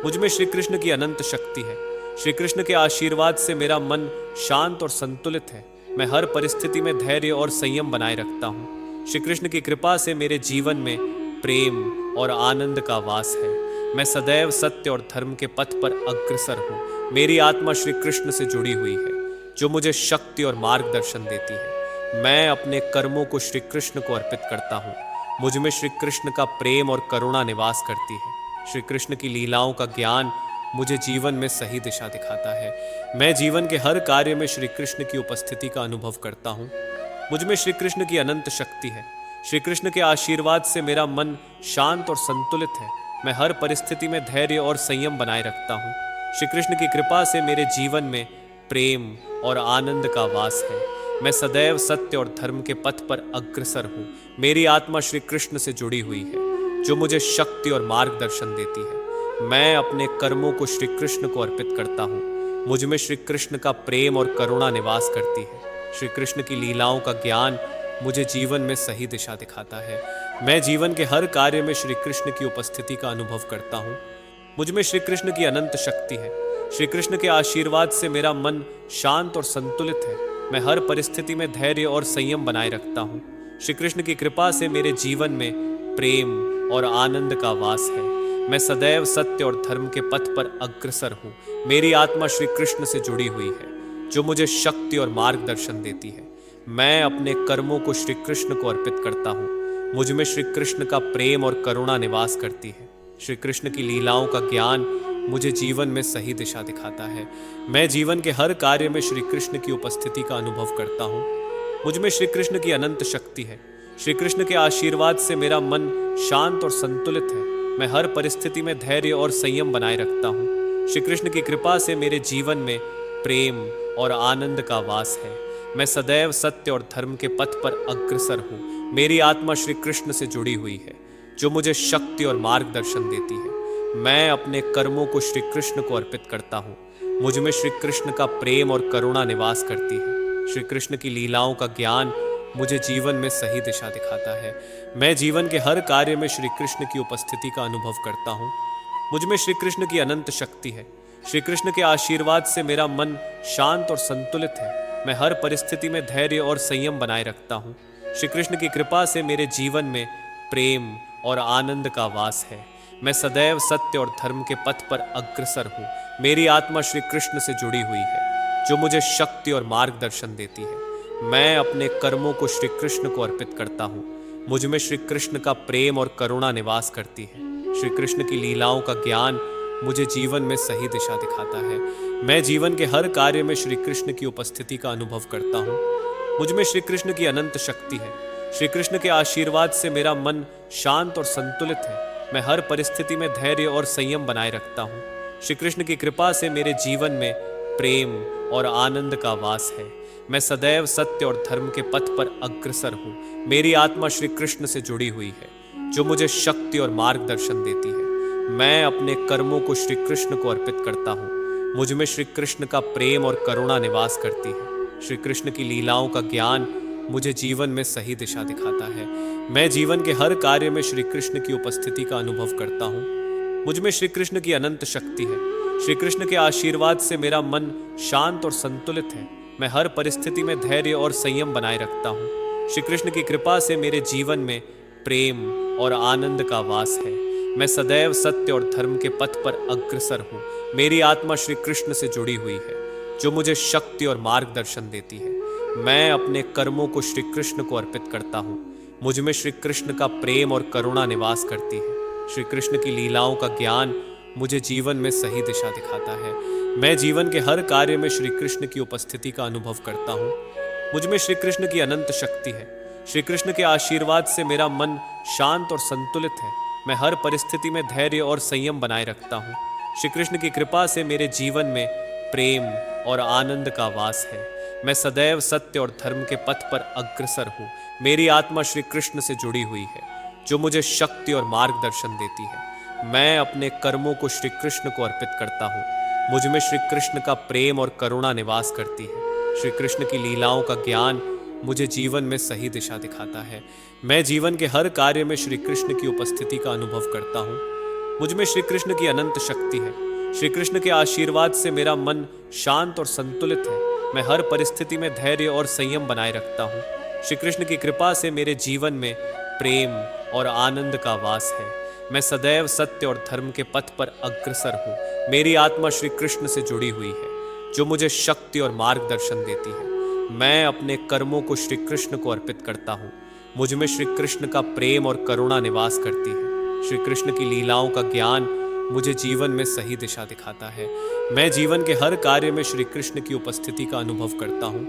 मुझ में श्री कृष्ण की अनंत शक्ति है। श्री कृष्ण के आशीर्वाद से मेरा मन शांत और संतुलित है। मैं हर परिस्थिति में धैर्य और संयम बनाए रखता हूँ। श्री कृष्ण की कृपा से मेरे जीवन में प्रेम और आनंद का वास है। मैं सदैव सत्य और धर्म के पथ पर अग्रसर हूँ। मेरी आत्मा श्री कृष्ण से जुड़ी हुई है, जो मुझे शक्ति और मार्गदर्शन देती है। मैं अपने कर्मों को श्री कृष्ण को अर्पित करता हूँ। मुझ में श्री कृष्ण का प्रेम और करुणा निवास करती है। श्री कृष्ण की लीलाओं का ज्ञान मुझे जीवन में सही दिशा दिखाता है। मैं जीवन के हर कार्य में श्री कृष्ण की उपस्थिति का अनुभव करता हूँ। मुझ में श्री कृष्ण की अनंत शक्ति है। श्री कृष्ण के आशीर्वाद से मेरा मन शांत और संतुलित है। मैं हर परिस्थिति में धैर्य और संयम बनाए रखता हूँ। श्री कृष्ण की कृपा से मेरे जीवन में प्रेम और आनंद का वास है। मैं सदैव सत्य और धर्म के पथ पर अग्रसर हूँ। मेरी आत्मा श्री कृष्ण से जुड़ी हुई है, जो मुझे शक्ति और मार्गदर्शन देती है। मैं अपने कर्मों को श्री कृष्ण को अर्पित करता हूँ। मुझ में श्री कृष्ण का प्रेम और करुणा निवास करती है। श्री कृष्ण की लीलाओं का ज्ञान मुझे जीवन में सही दिशा दिखाता है। मैं जीवन के हर कार्य में श्री कृष्ण की उपस्थिति का अनुभव करता हूँ। मुझ में श्री कृष्ण की अनंत शक्ति है। श्री कृष्ण के आशीर्वाद से मेरा मन शांत और संतुलित है। मैं हर परिस्थिति में धैर्य और संयम बनाए रखता हूँ। श्री कृष्ण की कृपा से मेरे जीवन में प्रेम और आनंद का वास है। मैं सदैव सत्य और धर्म के पथ पर अग्रसर हूँ। मेरी आत्मा श्री कृष्ण से जुड़ी हुई है, जो मुझे शक्ति और मार्गदर्शन देती है। मैं अपने कर्मों को श्री कृष्ण को अर्पित करता हूँ। मुझ में श्री कृष्ण का प्रेम और करुणा निवास करती है। श्री कृष्ण की लीलाओं का ज्ञान मुझे जीवन में सही दिशा दिखाता है। मैं जीवन के हर कार्य में श्री कृष्ण की उपस्थिति का अनुभव करता हूँ। मुझ में श्री कृष्ण की अनंत शक्ति है। श्री कृष्ण के आशीर्वाद से मेरा मन शांत और संतुलित है। मैं हर परिस्थिति में धैर्य और संयम बनाए रखता हूँ। श्री कृष्ण की कृपा से मेरे जीवन में प्रेम और आनंद का वास है। मैं सदैव सत्य और धर्म के पथ पर अग्रसर हूँ। मेरी आत्मा श्री कृष्ण से जुड़ी हुई है, जो मुझे शक्ति और मार्गदर्शन देती है। मैं अपने कर्मों को श्री कृष्ण को अर्पित करता हूँ। मुझ में श्री कृष्ण का प्रेम और करुणा निवास करती है। श्री कृष्ण की लीलाओं का ज्ञान मुझे जीवन में सही दिशा दिखाता है। मैं जीवन के हर कार्य में श्री कृष्ण की उपस्थिति का अनुभव करता हूँ। मुझ में श्री कृष्ण की अनंत शक्ति है। श्री कृष्ण के आशीर्वाद से मेरा मन शांत और संतुलित है। मैं हर परिस्थिति में धैर्य और संयम बनाए रखता हूँ। श्री कृष्ण की कृपा से मेरे जीवन में प्रेम और आनंद का वास है। मैं सदैव सत्य और धर्म के पथ पर अग्रसर हूँ। मेरी आत्मा श्री कृष्ण से जुड़ी हुई है, जो मुझे शक्ति और मार्गदर्शन देती है। मैं अपने कर्मों को श्री कृष्ण को अर्पित करता हूँ। मुझ में श्री कृष्ण का प्रेम और करुणा निवास करती है। श्री कृष्ण की लीलाओं का ज्ञान मुझे जीवन में सही दिशा दिखाता है। मैं जीवन के हर कार्य में श्री कृष्ण की उपस्थिति का अनुभव करता हूँ। मुझ में श्री कृष्ण की अनंत शक्ति है। श्री कृष्ण के आशीर्वाद से मेरा मन शांत और संतुलित है। मैं हर परिस्थिति में धैर्य और संयम बनाए रखता हूँ। श्री कृष्ण की कृपा से मेरे जीवन में प्रेम और आनंद का वास है। मैं सदैव सत्य और धर्म के पथ पर अग्रसर हूँ। मेरी आत्मा श्री कृष्ण से जुड़ी हुई है, जो मुझे शक्ति और मार्गदर्शन देती है। मैं अपने कर्मों को श्री कृष्ण को अर्पित करता हूँ। मुझ में श्री कृष्ण का प्रेम और करुणा निवास करती है। श्री कृष्ण की लीलाओं का ज्ञान मुझे जीवन में सही दिशा दिखाता है। मैं जीवन के हर कार्य में श्री कृष्ण की उपस्थिति का अनुभव करता हूँ। मुझ में श्री कृष्ण की अनंत शक्ति है। श्री कृष्ण के आशीर्वाद से मेरा मन शांत और संतुलित है। मैं हर परिस्थिति में धैर्य और संयम बनाए रखता हूँ। श्री कृष्ण की कृपा से मेरे जीवन में प्रेम और आनंद का वास है। मैं सदैव सत्य और धर्म के पथ पर अग्रसर हूँ। मेरी आत्मा श्री कृष्ण से जुड़ी हुई है, जो मुझे शक्ति और मार्गदर्शन देती है। मैं अपने कर्मों को श्री कृष्ण को अर्पित करता हूँ। मुझ में श्री कृष्ण का प्रेम और करुणा निवास करती है। श्री कृष्ण की लीलाओं का ज्ञान मुझे जीवन में सही दिशा दिखाता है। मैं जीवन के हर कार्य में श्री कृष्ण की उपस्थिति का अनुभव करता हूँ। मुझ में श्री कृष्ण की अनंत शक्ति है। श्री कृष्ण के आशीर्वाद से मेरा मन शांत और संतुलित है। मैं हर परिस्थिति में धैर्य और संयम बनाए रखता हूँ। श्री कृष्ण की कृपा से मेरे जीवन में प्रेम और आनंद का वास है। मैं सदैव सत्य और धर्म के पथ पर अग्रसर हूँ। मेरी आत्मा श्री कृष्ण से जुड़ी हुई है, जो मुझे शक्ति और मार्गदर्शन देती है। मैं अपने कर्मों को श्री कृष्ण को अर्पित करता हूँ। मुझ में श्री कृष्ण का प्रेम और करुणा निवास करती है। श्री कृष्ण की लीलाओं का ज्ञान मुझे जीवन में सही दिशा दिखाता है। मैं जीवन के हर कार्य में श्री कृष्ण की उपस्थिति का अनुभव करता हूँ। मुझ में श्री कृष्ण की अनंत शक्ति है। श्री कृष्ण के आशीर्वाद से मेरा मन शांत और संतुलित है। मैं हर परिस्थिति में धैर्य और संयम बनाए रखता हूँ। श्री कृष्ण की कृपा से मेरे जीवन में प्रेम और आनंद का वास है। मैं सदैव सत्य और धर्म के पथ पर अग्रसर हूँ। मेरी आत्मा श्री कृष्ण से जुड़ी हुई है, जो मुझे शक्ति और मार्गदर्शन देती है। मैं अपने कर्मों को श्री कृष्ण को अर्पित करता हूँ। मुझ में श्री कृष्ण का प्रेम और करुणा निवास करती है। श्री कृष्ण की लीलाओं का ज्ञान मुझे जीवन में सही दिशा दिखाता है। मैं जीवन के हर कार्य में श्री कृष्ण की उपस्थिति का अनुभव करता हूँ।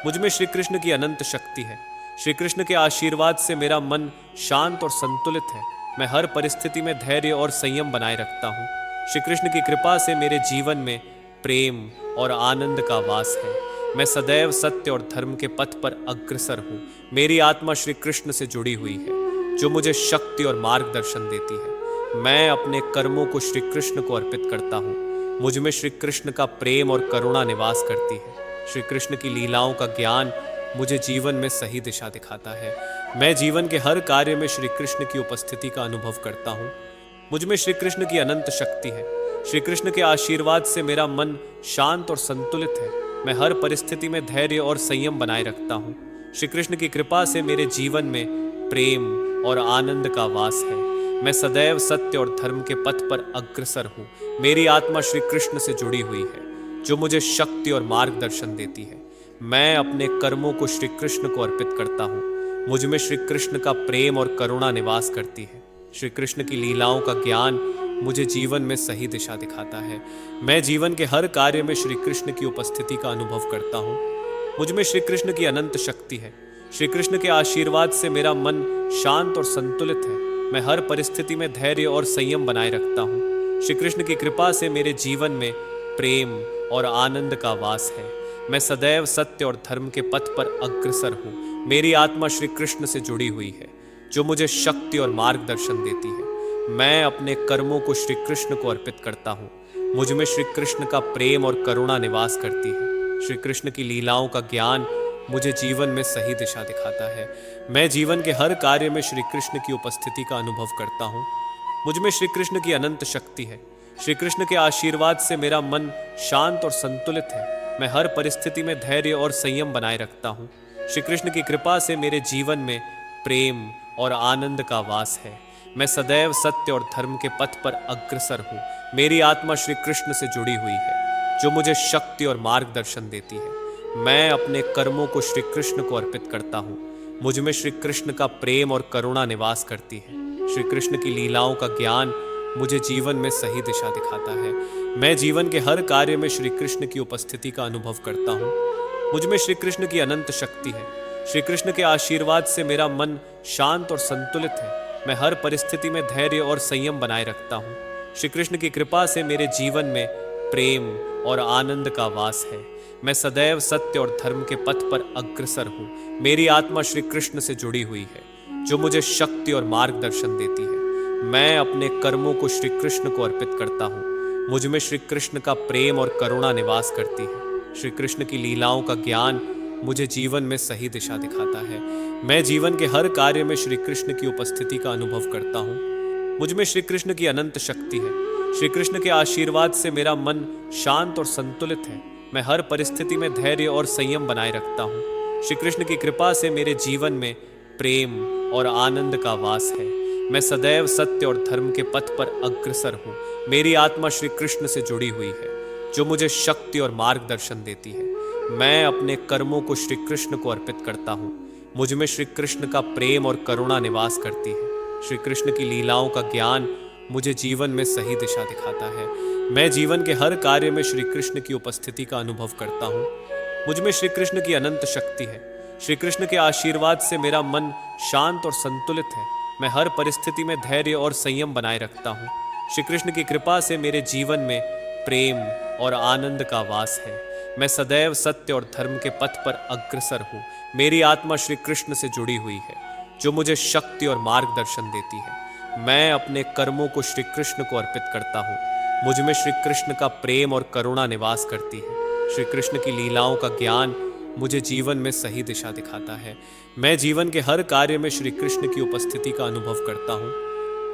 मुझ में श्री कृष्ण की अनंत शक्ति है। श्री कृष्ण के आशीर्वाद से मेरा मन शांत और संतुलित है। मैं हर परिस्थिति में धैर्य और संयम बनाए रखता हूँ। श्री कृष्ण की कृपा से मेरे जीवन में प्रेम और आनंद का वास है। मैं सदैव सत्य और धर्म के पथ पर अग्रसर हूँ। मेरी आत्मा श्री कृष्ण से जुड़ी हुई है, जो मुझे शक्ति और मार्गदर्शन देती है। मैं अपने कर्मों को श्री कृष्ण को अर्पित करता हूँ। मुझ में श्री कृष्ण का प्रेम और करुणा निवास करती है। श्री कृष्ण की लीलाओं का ज्ञान मुझे जीवन में सही दिशा दिखाता है। मैं जीवन के हर कार्य में श्री कृष्ण की उपस्थिति का अनुभव करता हूँ। मुझ में श्री कृष्ण की अनंत शक्ति है। श्री कृष्ण के आशीर्वाद से मेरा मन शांत और संतुलित है। मैं हर परिस्थिति में धैर्य और संयम बनाए रखता हूँ। श्री कृष्ण की कृपा से मेरे जीवन में प्रेम और आनंद का वास है। मैं सदैव सत्य और धर्म के पथ पर अग्रसर हूँ। मेरी आत्मा श्री कृष्ण से जुड़ी हुई है, जो मुझे शक्ति और मार्गदर्शन देती है। मैं अपने कर्मों को श्री कृष्ण को अर्पित करता हूँ। मुझ में श्री कृष्ण का प्रेम और करुणा निवास करती है। श्री कृष्ण की लीलाओं का ज्ञान मुझे जीवन में सही दिशा दिखाता है। मैं जीवन के हर कार्य में श्री कृष्ण की उपस्थिति का अनुभव करता हूँ। मुझ में श्री कृष्ण की अनंत शक्ति है। श्री कृष्ण के आशीर्वाद से मेरा मन शांत और संतुलित है। मैं हर परिस्थिति में धैर्य और संयम बनाए रखता हूँ। श्री कृष्ण की कृपा से मेरे जीवन में प्रेम और आनंद का वास है। मैं सदैव सत्य और धर्म के पथ पर अग्रसर हूँ। मेरी आत्मा श्री कृष्ण से जुड़ी हुई है, जो मुझे शक्ति और मार्गदर्शन देती है। मैं अपने कर्मों को श्री कृष्ण को अर्पित करता हूँ। मुझ में श्री कृष्ण का प्रेम और करुणा निवास करती है। श्री कृष्ण की लीलाओं का ज्ञान मुझे जीवन में सही दिशा दिखाता है। मैं जीवन के हर कार्य में श्री कृष्ण की उपस्थिति का अनुभव करता हूँ। मुझ में श्री कृष्ण की अनंत शक्ति है। श्री कृष्ण के आशीर्वाद से मेरा मन शांत और संतुलित है। मैं हर परिस्थिति में धैर्य और संयम बनाए रखता हूँ। श्री कृष्ण की कृपा से मेरे जीवन में प्रेम और आनंद का वास है। मैं सदैव सत्य और धर्म के पथ पर अग्रसर हूँ। मेरी आत्मा श्री कृष्ण से जुड़ी हुई है, जो मुझे शक्ति और मार्गदर्शन देती है। मैं अपने कर्मों को श्री कृष्ण को अर्पित करता हूँ। मुझ में श्री कृष्ण का प्रेम और करुणा निवास करती है। श्री कृष्ण की लीलाओं का ज्ञान मुझे जीवन में सही दिशा दिखाता है। मैं जीवन के हर कार्य में श्री कृष्ण की उपस्थिति का अनुभव करता हूँ। मुझ में श्री कृष्ण की अनंत शक्ति है। श्री कृष्ण के आशीर्वाद से मेरा मन शांत और संतुलित है। मैं हर परिस्थिति में धैर्य और संयम बनाए रखता हूँ। श्री कृष्ण की कृपा से मेरे जीवन में प्रेम और आनंद का वास है। मैं सदैव सत्य और धर्म के पथ पर अग्रसर हूँ। मेरी आत्मा श्री कृष्ण से जुड़ी हुई है, जो मुझे शक्ति और मार्गदर्शन देती है। मैं अपने कर्मों को श्री कृष्ण को अर्पित करता हूँ। मुझ में श्री कृष्ण का प्रेम और करुणा निवास करती है। श्री कृष्ण की लीलाओं का ज्ञान मुझे जीवन में सही दिशा दिखाता है। मैं जीवन के हर कार्य में श्री कृष्ण की उपस्थिति का अनुभव करता हूँ। मुझ में श्री कृष्ण की अनंत शक्ति है। श्री कृष्ण के आशीर्वाद से मेरा मन शांत और संतुलित है। मैं हर परिस्थिति में धैर्य और संयम बनाए रखता हूँ। श्री कृष्ण की कृपा से मेरे जीवन में प्रेम और आनंद का वास है। मैं सदैव सत्य और धर्म के पथ पर अग्रसर हूँ। मेरी आत्मा श्री कृष्ण से जुड़ी हुई है, जो मुझे शक्ति और मार्गदर्शन देती है। मैं अपने कर्मों को श्री कृष्ण को अर्पित करता हूँ। मुझ में श्री कृष्ण का प्रेम और करुणा निवास करती है। श्री कृष्ण की लीलाओं का ज्ञान मुझे जीवन में सही दिशा दिखाता है। मैं जीवन के हर कार्य में श्री कृष्ण की उपस्थिति का अनुभव करता हूँ। मुझ में श्री कृष्ण की अनंत शक्ति है। श्री कृष्ण के आशीर्वाद से मेरा मन शांत और संतुलित है। मैं हर परिस्थिति में धैर्य और संयम बनाए रखता हूँ। श्री कृष्ण की कृपा से मेरे जीवन में प्रेम और आनंद का वास है। मैं सदैव सत्य और धर्म के पथ पर अग्रसर हूँ। मेरी आत्मा श्री कृष्ण से जुड़ी हुई है, जो मुझे शक्ति और मार्गदर्शन देती है। मैं अपने कर्मों को श्री कृष्ण को अर्पित करता हूँ। मुझ में श्री कृष्ण का प्रेम और करुणा निवास करती है। श्री कृष्ण की लीलाओं का ज्ञान मुझे जीवन में सही दिशा दिखाता है। मैं जीवन के हर कार्य में श्री कृष्ण की उपस्थिति का अनुभव करता हूँ।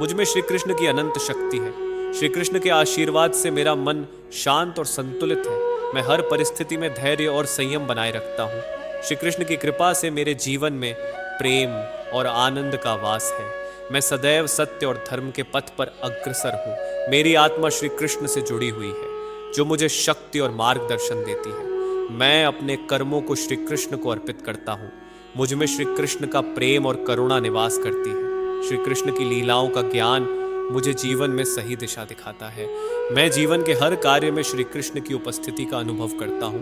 मुझ में श्री कृष्ण की अनंत शक्ति है। श्री कृष्ण के आशीर्वाद से मेरा मन शांत और संतुलित है। मैं हर परिस्थिति में धैर्य और संयम बनाए रखता हूँ। श्री कृष्ण की कृपा से मेरे जीवन में प्रेम और आनंद का वास है। मैं सदैव सत्य और धर्म के पथ पर अग्रसर हूँ। मेरी आत्मा श्री कृष्ण से जुड़ी हुई है, जो मुझे शक्ति और मार्गदर्शन देती है। मैं अपने कर्मों को श्री कृष्ण को अर्पित करता हूँ। मुझ में श्री कृष्ण का प्रेम और करुणा निवास करती है। श्री कृष्ण की लीलाओं का ज्ञान मुझे जीवन में सही दिशा दिखाता है। मैं जीवन के हर कार्य में श्री कृष्ण की उपस्थिति का अनुभव करता हूँ।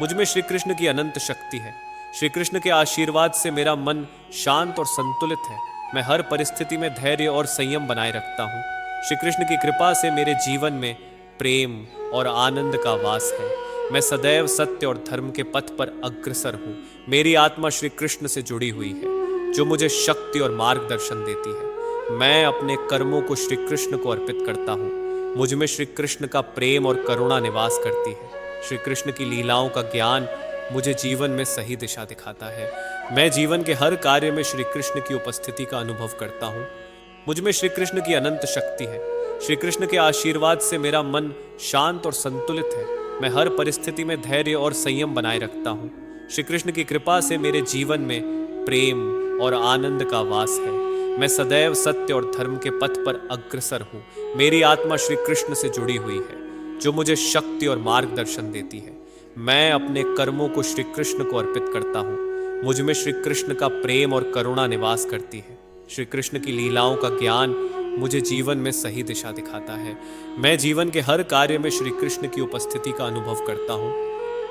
मुझ में श्री कृष्ण की अनंत शक्ति है। श्री कृष्ण के आशीर्वाद से मेरा मन शांत और संतुलित है। मैं हर परिस्थिति में धैर्य और संयम बनाए रखता हूँ। श्री कृष्ण की कृपा से मेरे जीवन में प्रेम और आनंद का वास है। मैं सदैव सत्य और धर्म के पथ पर अग्रसर हूँ। मेरी आत्मा श्री कृष्ण से जुड़ी हुई है, जो मुझे शक्ति और मार्गदर्शन देती है। मैं अपने कर्मों को श्री कृष्ण को अर्पित करता हूँ। मुझ में श्री कृष्ण का प्रेम और करुणा निवास करती है। श्री कृष्ण की लीलाओं का ज्ञान मुझे जीवन में सही दिशा दिखाता है। मैं जीवन के हर कार्य में श्री कृष्ण की उपस्थिति का अनुभव करता हूँ। मुझ में श्री कृष्ण की अनंत शक्ति है। श्री कृष्ण के आशीर्वाद से मेरा मन शांत और संतुलित है। मैं हर परिस्थिति में धैर्य और संयम बनाए रखता हूँ। श्री कृष्ण की कृपा से मेरे जीवन में प्रेम और आनंद का वास है। मैं सदैव सत्य और धर्म के पथ पर अग्रसर हूँ। मेरी आत्मा श्री कृष्ण से जुड़ी हुई है, जो मुझे शक्ति और मार्गदर्शन देती है। मैं अपने कर्मों को श्री कृष्ण को अर्पित करता हूँ। मुझ में श्री कृष्ण का प्रेम और करुणा निवास करती है। श्री कृष्ण की लीलाओं का ज्ञान मुझे जीवन में सही दिशा दिखाता है। मैं जीवन के हर कार्य में श्री कृष्ण की उपस्थिति का अनुभव करता हूँ।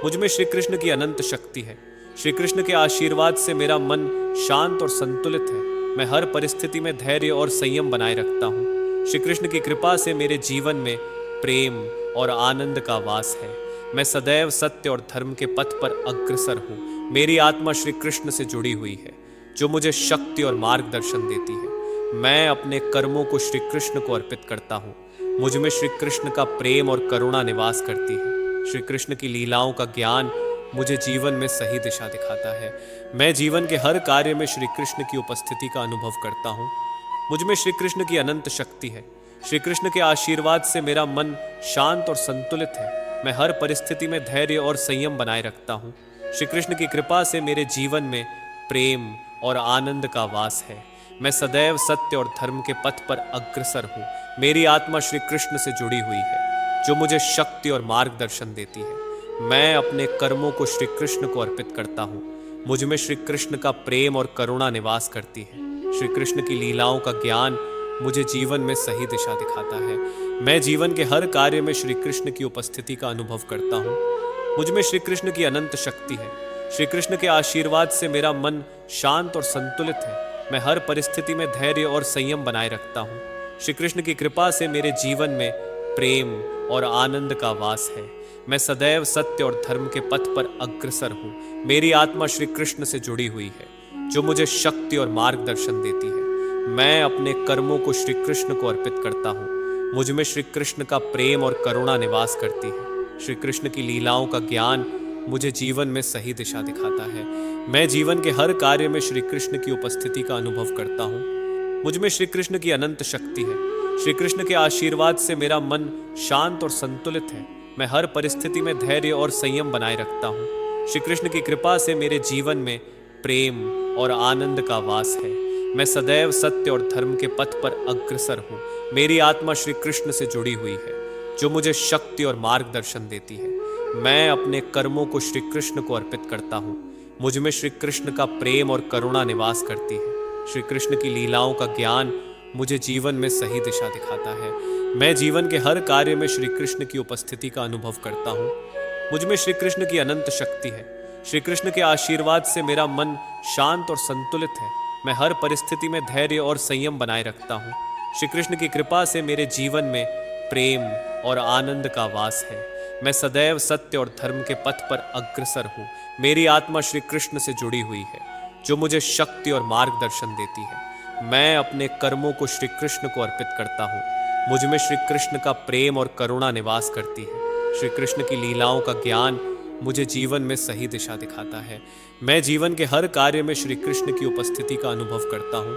मुझ में श्री कृष्ण की अनंत शक्ति है। श्री कृष्ण के आशीर्वाद से मेरा मन शांत और संतुलित है। मैं हर परिस्थिति में धैर्य और संयम बनाए रखता हूँ। श्री कृष्ण की कृपा से मेरे जीवन में प्रेम और आनंद का वास है। मैं सदैव सत्य और धर्म के पथ पर अग्रसर हूँ। मेरी आत्मा श्री कृष्ण से जुड़ी हुई है, जो मुझे शक्ति और मार्गदर्शन देती है। मैं अपने कर्मों को श्री कृष्ण को अर्पित करता हूँ। मुझ में श्री कृष्ण का प्रेम और करुणा निवास करती है। श्री कृष्ण की लीलाओं का ज्ञान मुझे जीवन में सही दिशा दिखाता है। मैं जीवन के हर कार्य में श्री कृष्ण की उपस्थिति का अनुभव करता हूँ। मुझ में श्री कृष्ण की अनंत शक्ति है। श्री कृष्ण के आशीर्वाद से मेरा मन शांत और संतुलित है। मैं हर परिस्थिति में धैर्य और संयम बनाए रखता हूँ। श्री कृष्ण की कृपा से मेरे जीवन में प्रेम और आनंद का वास है। मैं सदैव सत्य और धर्म के पथ पर अग्रसर हूँ। मेरी आत्मा श्री कृष्ण से जुड़ी हुई है, जो मुझे शक्ति और मार्गदर्शन देती है। मैं अपने कर्मों को श्री कृष्ण को अर्पित करता हूँ। मुझ में श्री कृष्ण का प्रेम और करुणा निवास करती है। श्री कृष्ण की लीलाओं का ज्ञान मुझे जीवन में सही दिशा दिखाता है। मैं जीवन के हर कार्य में श्री कृष्ण की उपस्थिति का अनुभव करता हूँ। मुझ में श्री कृष्ण की अनंत शक्ति है। श्री कृष्ण के आशीर्वाद से मेरा मन शांत और संतुलित है। मैं हर परिस्थिति में धैर्य और संयम बनाए रखता हूँ। श्री कृष्ण की कृपा से मेरे जीवन में प्रेम और आनंद का वास है। मैं सदैव सत्य और धर्म के पथ पर अग्रसर हूँ। मेरी आत्मा श्री कृष्ण से जुड़ी हुई है, जो मुझे शक्ति और मार्गदर्शन देती है। मैं अपने कर्मों को श्री कृष्ण को अर्पित करता हूँ। मुझ में श्री कृष्ण का प्रेम और करुणा निवास करती है। श्री कृष्ण की लीलाओं का ज्ञान मुझे जीवन में सही दिशा दिखाता है। मैं जीवन के हर कार्य में श्री कृष्ण की उपस्थिति का अनुभव करता हूँ। मुझ में श्री कृष्ण की अनंत शक्ति है। श्री कृष्ण के आशीर्वाद से मेरा मन शांत और संतुलित है। मैं हर परिस्थिति में धैर्य और संयम बनाए रखता हूँ। श्री कृष्ण की कृपा से मेरे जीवन में प्रेम और आनंद का वास है। मैं सदैव सत्य और धर्म के पथ पर अग्रसर हूँ। मेरी आत्मा श्री कृष्ण से जुड़ी हुई है, जो मुझे शक्ति और मार्गदर्शन देती है। मैं अपने कर्मों को श्री कृष्ण को अर्पित करता हूँ। मुझ में श्री कृष्ण का प्रेम और करुणा निवास करती है। श्री कृष्ण की लीलाओं का ज्ञान मुझे जीवन में सही दिशा दिखाता है। मैं जीवन के हर कार्य में श्री कृष्ण की उपस्थिति का अनुभव करता हूँ। मुझ में श्री कृष्ण की अनंत शक्ति है। श्री कृष्ण के आशीर्वाद से मेरा मन शांत और संतुलित है। मैं हर परिस्थिति में धैर्य और संयम बनाए रखता हूँ। श्री कृष्ण की कृपा से मेरे जीवन में प्रेम और आनंद का वास है। मैं सदैव सत्य और धर्म के पथ पर अग्रसर हूँ। मेरी आत्मा श्री कृष्ण से जुड़ी हुई है, जो मुझे शक्ति और मार्गदर्शन देती है। मैं अपने कर्मों को श्री कृष्ण को अर्पित करता हूँ। मुझ में श्री कृष्ण का प्रेम और करुणा निवास करती है। श्री कृष्ण की लीलाओं का ज्ञान मुझे जीवन में सही दिशा दिखाता है। मैं जीवन के हर कार्य में श्री कृष्ण की उपस्थिति का अनुभव करता हूँ।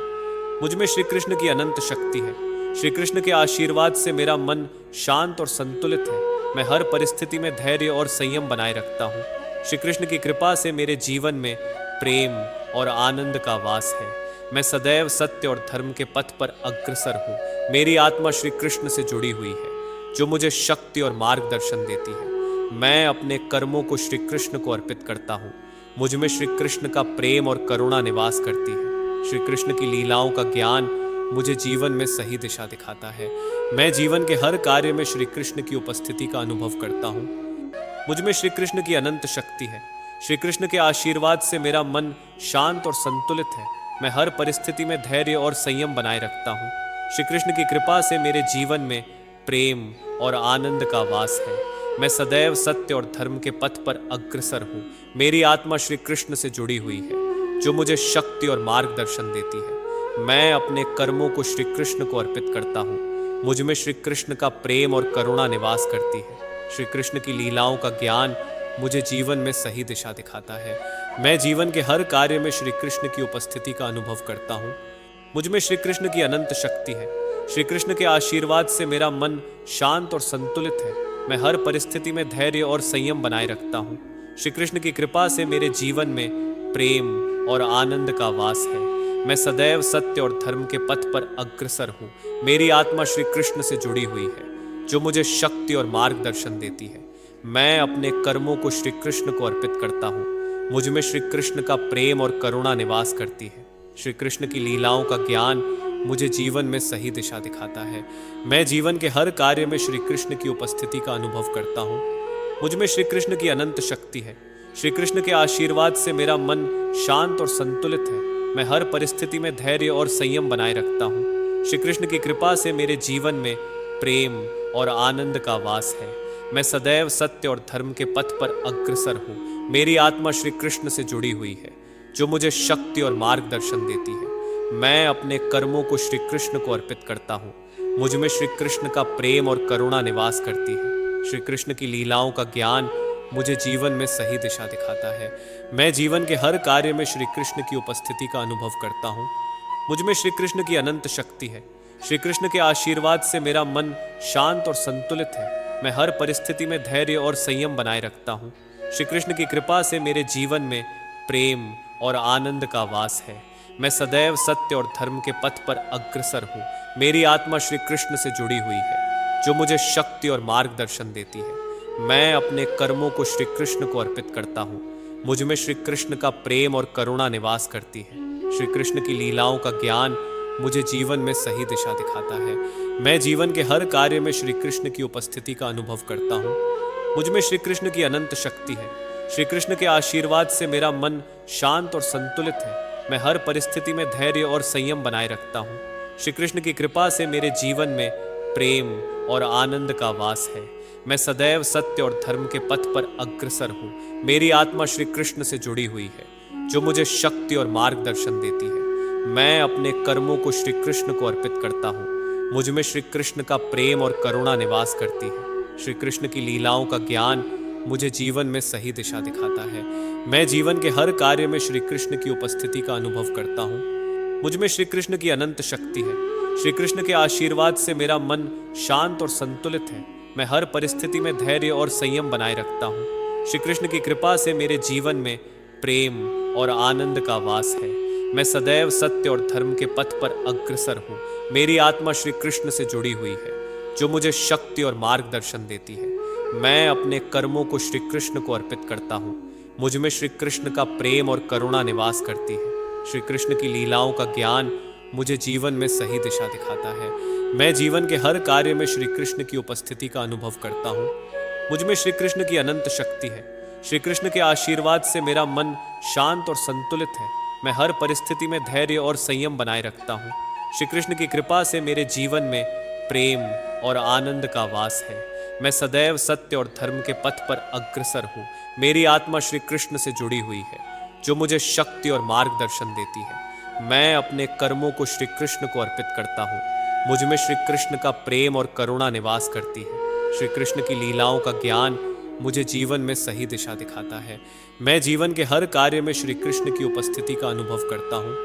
मुझ में श्री कृष्ण की अनंत शक्ति है। श्री कृष्ण के आशीर्वाद से मेरा मन शांत और संतुलित है। मैं हर परिस्थिति में धैर्य और संयम बनाए रखता हूँ। श्री कृष्ण की कृपा से मेरे जीवन में प्रेम और आनंद का वास है। मैं सदैव सत्य और धर्म के पथ पर अग्रसर हूँ। मेरी आत्मा श्री कृष्ण से जुड़ी हुई है, जो मुझे शक्ति और मार्गदर्शन देती है। मैं अपने कर्मों को श्री कृष्ण को अर्पित करता हूँ। मुझ में श्री कृष्ण का प्रेम और करुणा निवास करती है। श्री कृष्ण की लीलाओं का ज्ञान मुझे जीवन में सही दिशा दिखाता है। मैं जीवन के हर कार्य में श्री कृष्ण की उपस्थिति का अनुभव करता हूँ। मुझ में श्री कृष्ण की अनंत शक्ति है। श्री कृष्ण के आशीर्वाद से मेरा मन शांत और संतुलित है। मैं हर परिस्थिति में धैर्य और संयम बनाए रखता हूँ। श्री कृष्ण की कृपा से मेरे जीवन में प्रेम और आनंद का वास है। मैं सदैव सत्य और धर्म के पथ पर अग्रसर हूँ। मेरी आत्मा श्री कृष्ण से जुड़ी हुई है, जो मुझे शक्ति और मार्गदर्शन देती है। मैं अपने कर्मों को श्री कृष्ण को अर्पित करता हूँ। मुझ में श्री कृष्ण का प्रेम और करुणा निवास करती है। श्री कृष्ण की लीलाओं का ज्ञान मुझे जीवन में सही दिशा दिखाता है। मैं जीवन के हर कार्य में श्री कृष्ण की उपस्थिति का अनुभव करता हूँ। मुझ में श्री कृष्ण की अनंत शक्ति है। श्री कृष्ण के आशीर्वाद से मेरा मन शांत और संतुलित है। मैं हर परिस्थिति में धैर्य और संयम बनाए रखता हूँ। श्री कृष्ण की कृपा से मेरे जीवन में प्रेम और आनंद का वास है। मैं सदैव सत्य और धर्म के पथ पर अग्रसर हूँ। मेरी आत्मा श्री कृष्ण से जुड़ी हुई है, जो मुझे शक्ति और मार्गदर्शन देती है। मैं अपने कर्मों को श्री कृष्ण को अर्पित करता हूँ। मुझ में श्री कृष्ण का प्रेम और करुणा निवास करती है। श्री कृष्ण की लीलाओं का ज्ञान मुझे जीवन में सही दिशा दिखाता है। मैं जीवन के हर कार्य में श्री कृष्ण की उपस्थिति का अनुभव करता हूँ। मुझ में श्री कृष्ण की अनंत शक्ति है। श्री कृष्ण के आशीर्वाद से मेरा मन शांत और संतुलित है। मैं हर परिस्थिति में धैर्य और संयम बनाए रखता हूँ। श्री कृष्ण की कृपा से मेरे जीवन में प्रेम और आनंद का वास है। मैं सदैव सत्य और धर्म के पथ पर अग्रसर हूँ। मेरी आत्मा श्री कृष्ण से जुड़ी हुई है, जो मुझे शक्ति और मार्गदर्शन देती है। मैं अपने कर्मों को श्री कृष्ण को अर्पित करता हूँ। मुझ में श्री कृष्ण का प्रेम और करुणा निवास करती है। श्री कृष्ण की लीलाओं का ज्ञान मुझे जीवन में सही दिशा दिखाता है। मैं जीवन के हर कार्य में श्री कृष्ण की उपस्थिति का अनुभव करता हूँ। मुझ में श्री कृष्ण की अनंत शक्ति है। श्री कृष्ण के आशीर्वाद से मेरा मन शांत और संतुलित है। मैं हर परिस्थिति में धैर्य और संयम बनाए रखता हूँ। श्री कृष्ण की कृपा से मेरे जीवन में प्रेम और आनंद का वास है। मैं सदैव सत्य और धर्म के पथ पर अग्रसर हूँ। मेरी आत्मा श्री कृष्ण से जुड़ी हुई है, जो मुझे शक्ति और मार्गदर्शन देती है। मैं अपने कर्मों को श्री कृष्ण को अर्पित करता हूँ। मुझ में श्री कृष्ण का प्रेम और करुणा निवास करती है। श्री कृष्ण की लीलाओं का ज्ञान मुझे जीवन में सही दिशा दिखाता है। मैं जीवन के हर कार्य में श्री कृष्ण की उपस्थिति का अनुभव करता हूँ। मुझ में श्री कृष्ण की अनंत शक्ति है। श्री कृष्ण के आशीर्वाद से मेरा मन शांत और संतुलित है। मैं हर परिस्थिति में धैर्य और संयम बनाए रखता हूँ। श्री कृष्ण की कृपा से मेरे जीवन में प्रेम और आनंद का वास है। मैं सदैव सत्य और धर्म के पथ पर अग्रसर हूँ। मेरी आत्मा श्री कृष्ण से जुड़ी हुई है, जो मुझे शक्ति और मार्गदर्शन देती है। मैं अपने कर्मों को श्री कृष्ण को अर्पित करता हूँ। मुझ में श्री कृष्ण का प्रेम और करुणा निवास करती है। श्री कृष्ण की लीलाओं का ज्ञान मुझे जीवन में सही दिशा दिखाता है। मैं जीवन के हर कार्य में श्री कृष्ण की उपस्थिति का अनुभव करता हूँ। मुझ में श्री कृष्ण की अनंत शक्ति है। श्री कृष्ण के आशीर्वाद से मेरा मन शांत और संतुलित है। मैं हर परिस्थिति में धैर्य और संयम बनाए रखता हूँ। श्री कृष्ण की कृपा से मेरे जीवन में प्रेम और आनंद का वास है। मैं सदैव सत्य और धर्म के पथ पर अग्रसर हूँ। मेरी आत्मा श्री कृष्ण से जुड़ी हुई है, जो मुझे शक्ति और मार्गदर्शन देती है। मैं अपने कर्मों को श्री कृष्ण को अर्पित करता हूँ। मुझ में श्री कृष्ण का प्रेम और करुणा निवास करती है। श्री कृष्ण की लीलाओं का ज्ञान मुझे जीवन में सही दिशा दिखाता है। मैं जीवन के हर कार्य में श्री कृष्ण की उपस्थिति का अनुभव करता हूँ। मुझ में श्री कृष्ण की अनंत शक्ति है। श्री कृष्ण के आशीर्वाद से मेरा मन शांत और संतुलित है। मैं हर परिस्थिति में धैर्य और संयम बनाए रखता हूँ। श्री कृष्ण की कृपा से मेरे जीवन में प्रेम और आनंद का वास है। मैं सदैव सत्य और धर्म के पथ पर अग्रसर हूँ। मेरी आत्मा श्री कृष्ण से जुड़ी हुई है, जो मुझे शक्ति और मार्गदर्शन देती है। मैं अपने कर्मों को श्री कृष्ण को अर्पित करता हूँ। मुझ में श्री कृष्ण का प्रेम और करुणा निवास करती है। श्री कृष्ण की लीलाओं का ज्ञान मुझे जीवन में सही दिशा दिखाता है। मैं जीवन के हर कार्य में श्री कृष्ण की उपस्थिति का अनुभव करता हूँ।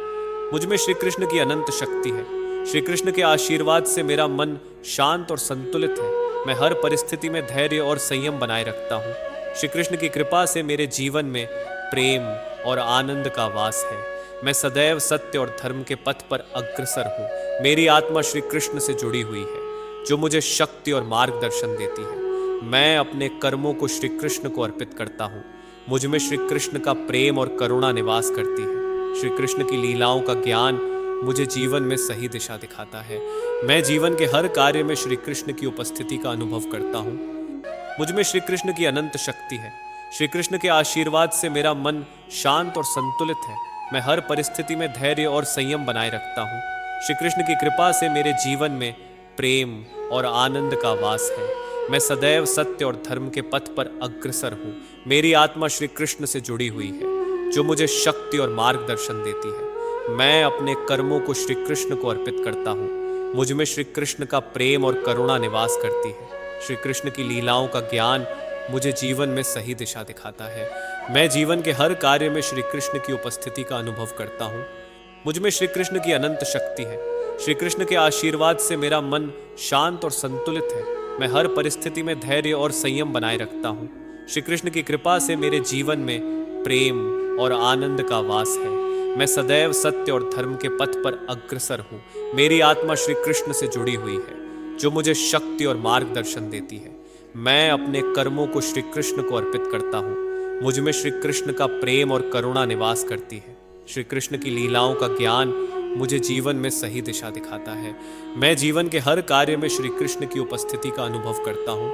मुझ में श्री कृष्ण की अनंत शक्ति है। श्री कृष्ण के आशीर्वाद से मेरा मन शांत और संतुलित है। मैं हर परिस्थिति में धैर्य और संयम बनाए रखता हूँ। श्री कृष्ण की कृपा से मेरे जीवन में प्रेम और आनंद का वास है। मैं सदैव सत्य और धर्म के पथ पर अग्रसर हूँ। मेरी आत्मा श्री कृष्ण से जुड़ी हुई है, जो मुझे शक्ति और मार्गदर्शन देती है। मैं अपने कर्मों को श्री कृष्ण को अर्पित करता हूँ। मुझ में श्री कृष्ण का प्रेम और करुणा निवास करती है। श्री कृष्ण की लीलाओं का ज्ञान मुझे जीवन में सही दिशा दिखाता है। मैं जीवन के हर कार्य में श्री कृष्ण की उपस्थिति का अनुभव करता हूँ। मुझ में श्री कृष्ण की अनंत शक्ति है। श्री कृष्ण के आशीर्वाद से मेरा मन शांत और संतुलित है। मैं हर परिस्थिति में धैर्य और संयम बनाए रखता हूँ। श्री कृष्ण की कृपा से मेरे जीवन में प्रेम और आनंद का वास है। मैं सदैव सत्य और धर्म के पथ पर अग्रसर हूँ। मेरी आत्मा श्री कृष्ण से जुड़ी हुई है, जो मुझे शक्ति और मार्गदर्शन देती है। मैं अपने कर्मों को श्री कृष्ण को अर्पित करता हूँ। मुझ में श्री कृष्ण का प्रेम और करुणा निवास करती है। श्री कृष्ण की लीलाओं का ज्ञान मुझे जीवन में सही दिशा दिखाता है। मैं जीवन के हर कार्य में श्री कृष्ण की उपस्थिति का अनुभव करता हूँ। मुझ में श्री कृष्ण की अनंत शक्ति है। श्री कृष्ण के आशीर्वाद से मेरा मन शांत और संतुलित है। मैं हर परिस्थिति में धैर्य और संयम बनाए रखता हूँ। श्री कृष्ण की कृपा से मेरे जीवन में प्रेम और आनंद का वास है। मैं सदैव सत्य और धर्म के पथ पर अग्रसर हूँ। मेरी आत्मा श्री कृष्ण से जुड़ी हुई है, जो मुझे शक्ति और मार्गदर्शन देती है। मैं अपने कर्मों को श्री कृष्ण को अर्पित करता हूँ। मुझ में श्री कृष्ण का प्रेम और करुणा निवास करती है। श्री कृष्ण की लीलाओं का ज्ञान मुझे जीवन में सही दिशा दिखाता है। मैं जीवन के हर कार्य में श्री कृष्ण की उपस्थिति का अनुभव करता हूँ।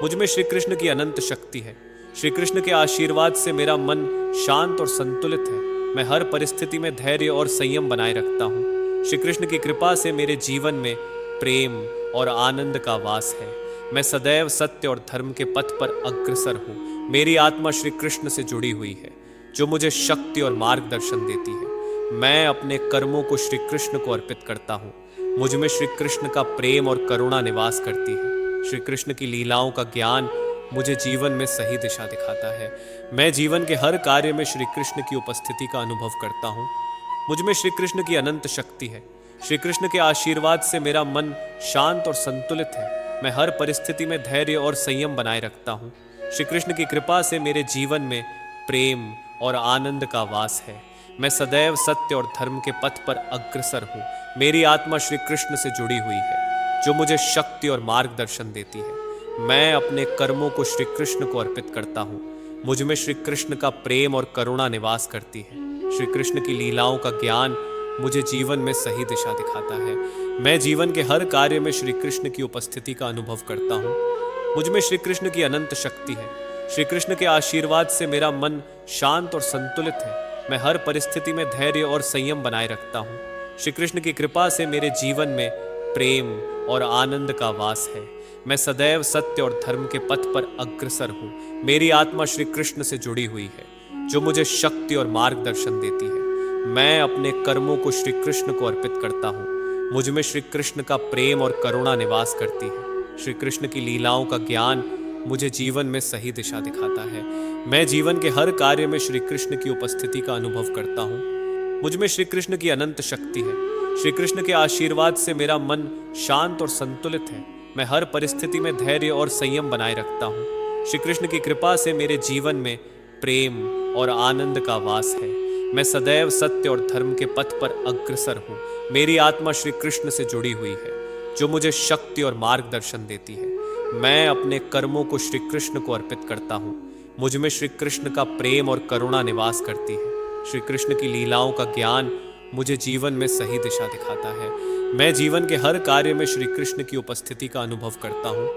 मुझ में श्री कृष्ण की अनंत शक्ति है। श्री कृष्ण के आशीर्वाद से मेरा मन शांत और संतुलित है। मैं हर परिस्थिति में धैर्य और संयम बनाए रखता हूँ। श्री कृष्ण की कृपा से मेरे जीवन में प्रेम और आनंद का वास है। मैं सदैव सत्य और धर्म के पथ पर अग्रसर हूँ। मेरी आत्मा श्री कृष्ण से जुड़ी हुई है, जो मुझे शक्ति और मार्गदर्शन देती है। मैं अपने कर्मों को श्री कृष्ण को अर्पित करता हूँ। मुझ में श्री कृष्ण का प्रेम और करुणा निवास करती है। श्री कृष्ण की लीलाओं का ज्ञान मुझे जीवन में सही दिशा दिखाता है। मैं जीवन के हर कार्य में श्री कृष्ण की उपस्थिति का अनुभव करता हूँ। मुझ में श्री कृष्ण की अनंत शक्ति है। श्री कृष्ण के आशीर्वाद से मेरा मन शांत और संतुलित है। मैं हर परिस्थिति में धैर्य और संयम बनाए रखता हूँ। श्री कृष्ण की कृपा से मेरे जीवन में प्रेम और आनंद का वास है। मैं सदैव सत्य और धर्म के पथ पर अग्रसर हूँ। मेरी आत्मा श्री कृष्ण से जुड़ी हुई है, जो मुझे शक्ति और मार्गदर्शन देती है। मैं अपने कर्मों को श्री कृष्ण को अर्पित करता हूँ। मुझ में श्री कृष्ण का प्रेम और करुणा निवास करती है। श्री कृष्ण की लीलाओं का ज्ञान मुझे जीवन में सही दिशा दिखाता है। मैं जीवन के हर कार्य में श्री कृष्ण की उपस्थिति का अनुभव करता हूँ। मुझ में श्री कृष्ण की अनंत शक्ति है। श्री कृष्ण के आशीर्वाद से मेरा मन शांत और संतुलित है। मैं हर परिस्थिति में धैर्य और संयम बनाए रखता हूँ। श्री कृष्ण की कृपा से मेरे जीवन में प्रेम और आनंद का वास है। मैं सदैव सत्य और धर्म के पथ पर अग्रसर हूँ। मेरी आत्मा श्री कृष्ण से जुड़ी हुई है, जो मुझे शक्ति और मार्गदर्शन देती है। मैं अपने कर्मों को श्री कृष्ण को अर्पित करता हूँ। मुझ में श्री कृष्ण का प्रेम और करुणा निवास करती है। श्री कृष्ण की लीलाओं का ज्ञान मुझे जीवन में सही दिशा दिखाता है। मैं जीवन के हर कार्य में श्री कृष्ण की उपस्थिति का अनुभव करता हूँ। मुझ में श्री कृष्ण की अनंत शक्ति है। श्री कृष्ण के आशीर्वाद से मेरा मन शांत और संतुलित है। मैं हर परिस्थिति में धैर्य और संयम बनाए रखता हूँ। श्री कृष्ण की कृपा से मेरे जीवन में प्रेम और आनंद का वास है। मैं सदैव सत्य और धर्म के पथ पर अग्रसर हूँ। मेरी आत्मा श्री कृष्ण से जुड़ी हुई है, जो मुझे शक्ति और मार्गदर्शन देती है। मैं अपने कर्मों को श्री कृष्ण को अर्पित करता हूँ। मुझ में श्री कृष्ण का प्रेम और करुणा निवास करती है। श्री कृष्ण की लीलाओं का ज्ञान मुझे जीवन में सही दिशा दिखाता है। मैं जीवन के हर कार्य में श्री कृष्ण की उपस्थिति का अनुभव करता हूँ।